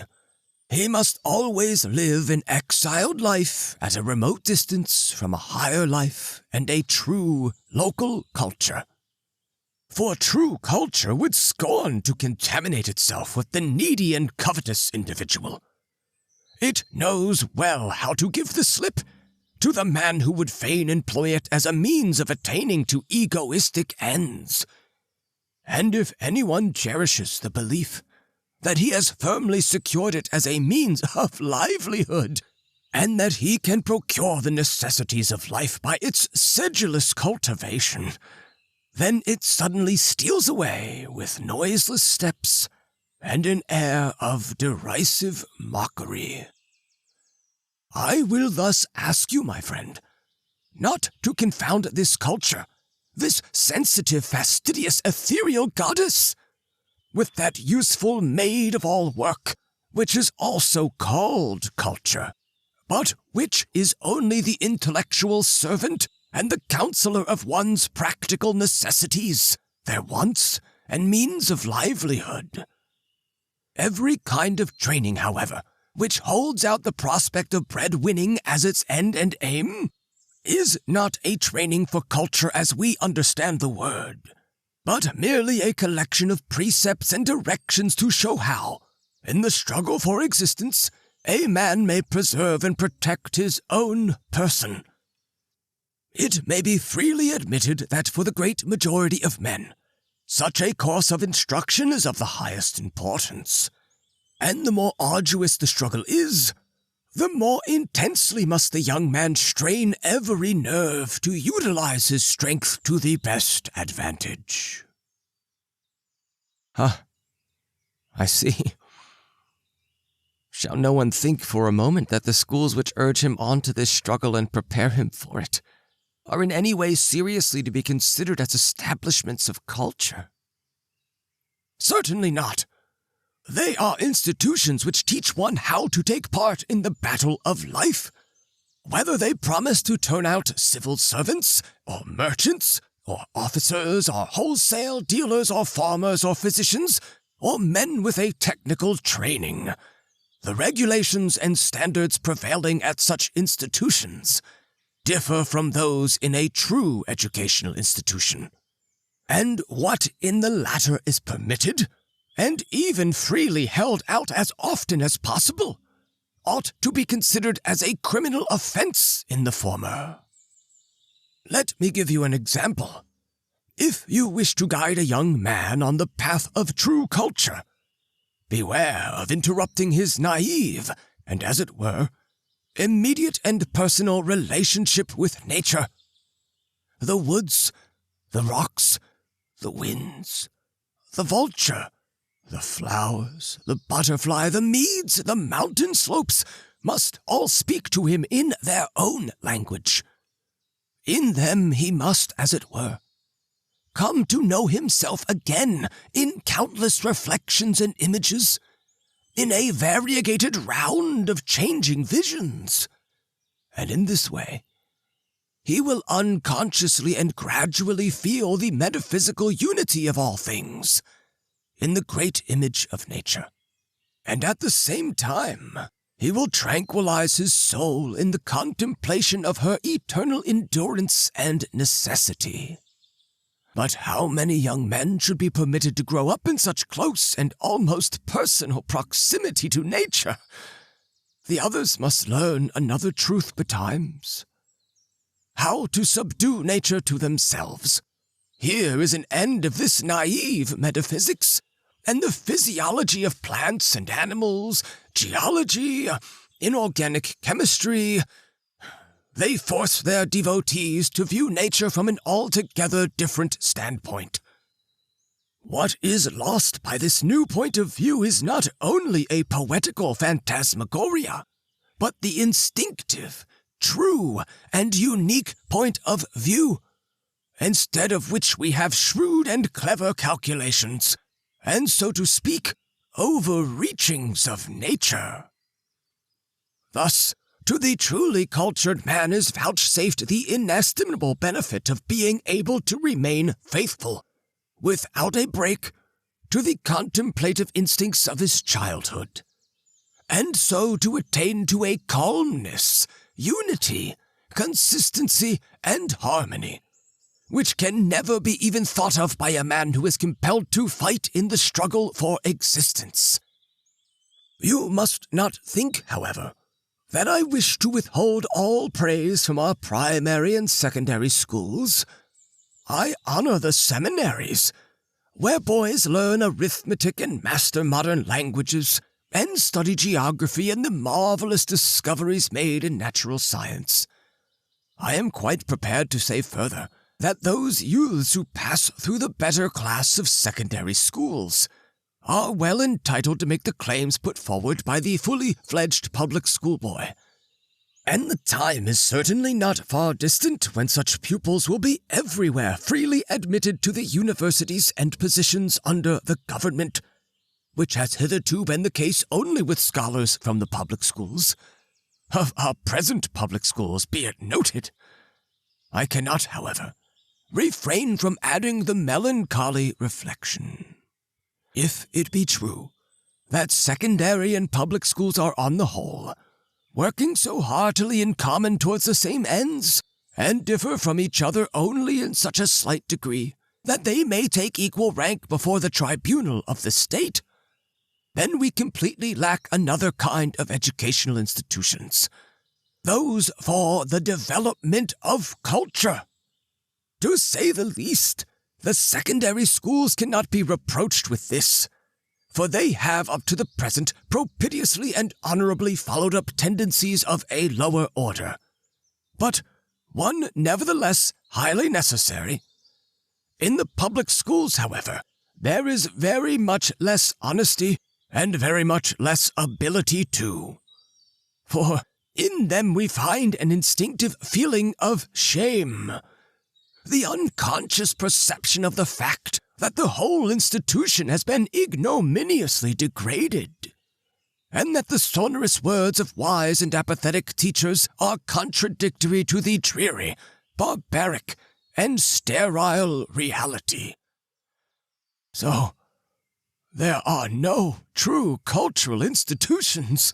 he must always live an exiled life at a remote distance from a higher life and a true local culture. For true culture would scorn to contaminate itself with the needy and covetous individual. It knows well how to give the slip to the man who would fain employ it as a means of attaining to egoistic ends. And if anyone cherishes the belief that he has firmly secured it as a means of livelihood, and that he can procure the necessities of life by its sedulous cultivation, then it suddenly steals away with noiseless steps and an air of derisive mockery. I will thus ask you, my friend, not to confound this culture, this sensitive, fastidious, ethereal goddess, with that useful maid of all work, which is also called culture, but which is only the intellectual servant and the counselor of one's practical necessities, their wants and means of livelihood. Every kind of training, however, which holds out the prospect of bread-winning as its end and aim, is not a training for culture as we understand the word, but merely a collection of precepts and directions to show how, in the struggle for existence, a man may preserve and protect his own person. It may be freely admitted that for the great majority of men, such a course of instruction is of the highest importance, and the more arduous the struggle is, the more intensely must the young man strain every nerve to utilize his strength to the best advantage. I see. Shall no one think for a moment that the schools which urge him on to this struggle and prepare him for it are in any way seriously to be considered as establishments of culture? Certainly not. They are institutions which teach one how to take part in the battle of life. Whether they promise to turn out civil servants, or merchants, or officers, or wholesale dealers, or farmers, or physicians, or men with a technical training, the regulations and standards prevailing at such institutions differ from those in a true educational institution. And what in the latter is permitted, and even freely held out as often as possible, ought to be considered as a criminal offense in the former. Let me give you an example. If you wish to guide a young man on the path of true culture, beware of interrupting his naive and, as it were, immediate and personal relationship with nature. The woods, the rocks, the winds, the vulture, the flowers, the butterfly, the meads, the mountain slopes must all speak to him in their own language. In them he must, as it were, come to know himself again in countless reflections and images, in a variegated round of changing visions. And in this way, he will unconsciously and gradually feel the metaphysical unity of all things in the great image of nature. And at the same time, he will tranquilize his soul in the contemplation of her eternal endurance and necessity. But how many young men should be permitted to grow up in such close and almost personal proximity to nature? The others must learn another truth betimes: how to subdue nature to themselves. Here is an end of this naive metaphysics, and the physiology of plants and animals, geology, inorganic chemistry. They force their devotees to view nature from an altogether different standpoint. What is lost by this new point of view is not only a poetical phantasmagoria, but the instinctive, true, and unique point of view, instead of which we have shrewd and clever calculations, and, so to speak, overreachings of nature. Thus, to the truly cultured man is vouchsafed the inestimable benefit of being able to remain faithful, without a break, to the contemplative instincts of his childhood, and so to attain to a calmness, unity, consistency, and harmony, which can never be even thought of by a man who is compelled to fight in the struggle for existence. You must not think, however, that I wish to withhold all praise from our primary and secondary schools. I honor the seminaries, where boys learn arithmetic and master modern languages, and study geography and the marvelous discoveries made in natural science. I am quite prepared to say further that those youths who pass through the better class of secondary schools are well entitled to make the claims put forward by the fully fledged public schoolboy. And the time is certainly not far distant when such pupils will be everywhere freely admitted to the universities and positions under the government, which has hitherto been the case only with scholars from the public schools. Of our present public schools, be it noted. I cannot, however, refrain from adding the melancholy reflection. If it be true that secondary and public schools are on the whole working so heartily in common towards the same ends, and differ from each other only in such a slight degree that they may take equal rank before the tribunal of the state, then we completely lack another kind of educational institutions, those for the development of culture. To say the least, the secondary schools cannot be reproached with this, for they have up to the present propitiously and honorably followed up tendencies of a lower order, but one nevertheless highly necessary. In the public schools, however, there is very much less honesty and very much less ability too, for in them we find an instinctive feeling of shame, the unconscious perception of the fact that the whole institution has been ignominiously degraded, and that the sonorous words of wise and apathetic teachers are contradictory to the dreary, barbaric, and sterile reality. So, there are no true cultural institutions,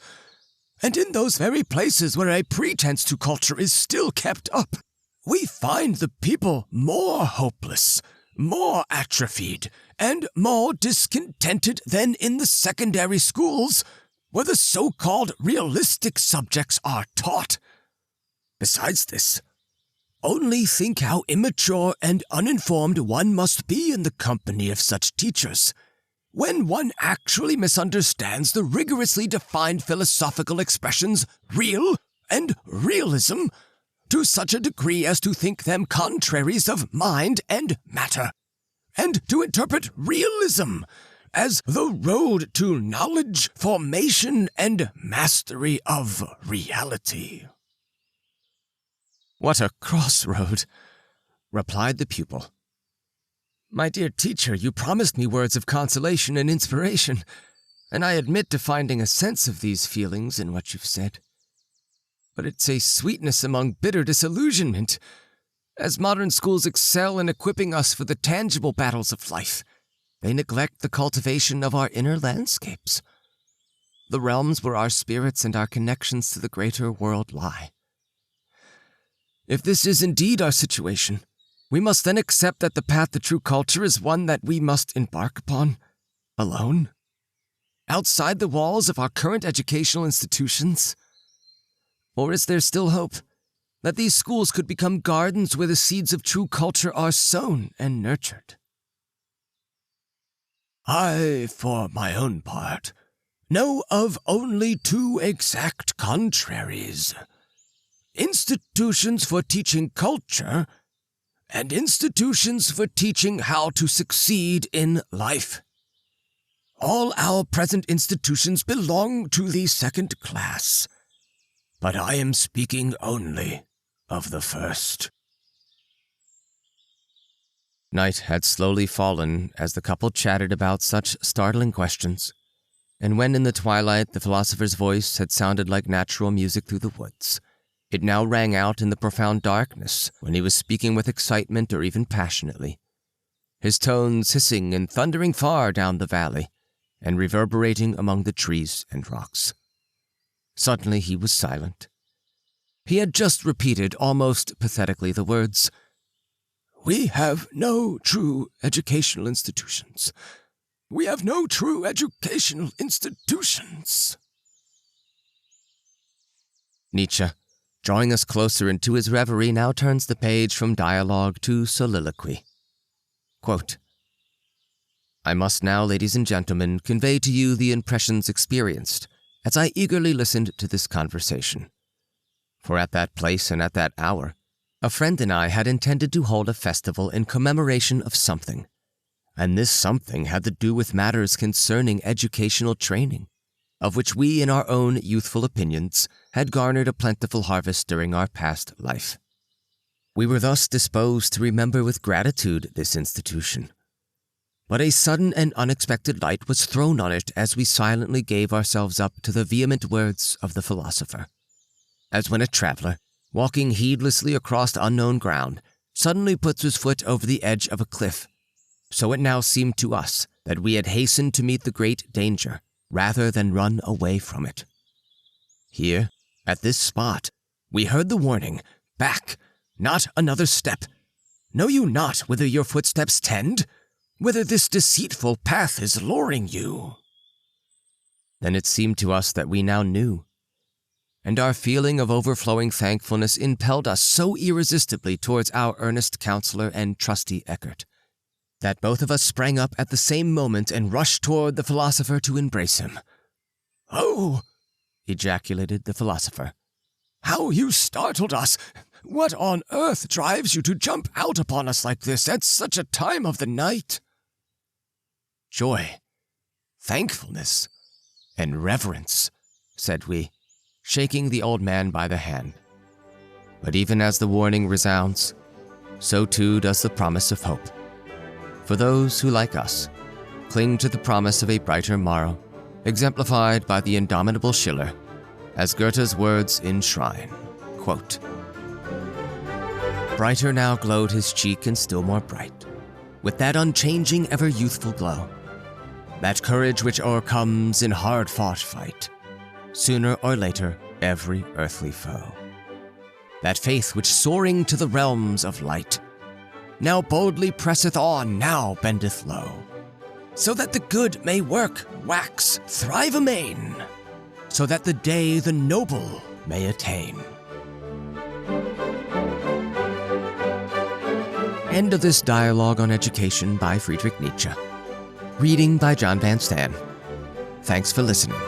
And in those very places where a pretense to culture is still kept up, we find the people more hopeless, more atrophied, and more discontented than in the secondary schools, where the so-called realistic subjects are taught. Besides this, only think how immature and uninformed one must be in the company of such teachers, when one actually misunderstands the rigorously defined philosophical expressions real and realism to such a degree as to think them contraries of mind and matter, and to interpret realism as the road to knowledge, formation, and mastery of reality. "What a crossroad," replied the pupil. "My dear teacher, you promised me words of consolation and inspiration, and I admit to finding a sense of these feelings in what you've said. But it's a sweetness among bitter disillusionment. As modern schools excel in equipping us for the tangible battles of life, they neglect the cultivation of our inner landscapes, the realms where our spirits and our connections to the greater world lie. If this is indeed our situation, we must then accept that the path to true culture is one that we must embark upon, alone, outside the walls of our current educational institutions. Or is there still hope that these schools could become gardens where the seeds of true culture are sown and nurtured?" I, for my own part, know of only two exact contraries: institutions for teaching culture and institutions for teaching how to succeed in life. All our present institutions belong to the second class, but I am speaking only of the first. Night had slowly fallen as the couple chatted about such startling questions, and when in the twilight the philosopher's voice had sounded like natural music through the woods, it now rang out in the profound darkness when he was speaking with excitement or even passionately, his tones hissing and thundering far down the valley and reverberating among the trees and rocks. Suddenly he was silent. He had just repeated almost pathetically the words, "We have no true educational institutions. We have no true educational institutions." Nietzsche, drawing us closer into his reverie, now turns the page from dialogue to soliloquy. Quote, "I must now, ladies and gentlemen, convey to you the impressions experienced as I eagerly listened to this conversation. For at that place and at that hour, a friend and I had intended to hold a festival in commemoration of something, and this something had to do with matters concerning educational training, of which we, in our own youthful opinions, had garnered a plentiful harvest during our past life. We were thus disposed to remember with gratitude this institution. But a sudden and unexpected light was thrown on it as we silently gave ourselves up to the vehement words of the philosopher, as when a traveler, walking heedlessly across unknown ground, suddenly puts his foot over the edge of a cliff. So it now seemed to us that we had hastened to meet the great danger, rather than run away from it. Here, at this spot, we heard the warning, 'Back, not another step. Know you not whither your footsteps tend? Whither this deceitful path is luring you?' Then it seemed to us that we now knew, and our feeling of overflowing thankfulness impelled us so irresistibly towards our earnest counselor and trusty Eckert, that both of us sprang up at the same moment and rushed toward the philosopher to embrace him. 'Oh!' ejaculated the philosopher. 'How you startled us! What on earth drives you to jump out upon us like this at such a time of the night?' 'Joy, thankfulness, and reverence,' said we, shaking the old man by the hand. But even as the warning resounds, so too does the promise of hope, for those who, like us, cling to the promise of a brighter morrow, exemplified by the indomitable Schiller, as Goethe's words enshrine, quote, "Brighter now glowed his cheek and still more bright, with that unchanging ever youthful glow, that courage which o'ercomes in hard-fought fight, sooner or later, every earthly foe. That faith which soaring to the realms of light, now boldly presseth on, now bendeth low, so that the good may work, wax, thrive amain, so that the day the noble may attain. End of this dialogue on education by Friedrich Nietzsche. Reading by John Van Stan. Thanks for listening.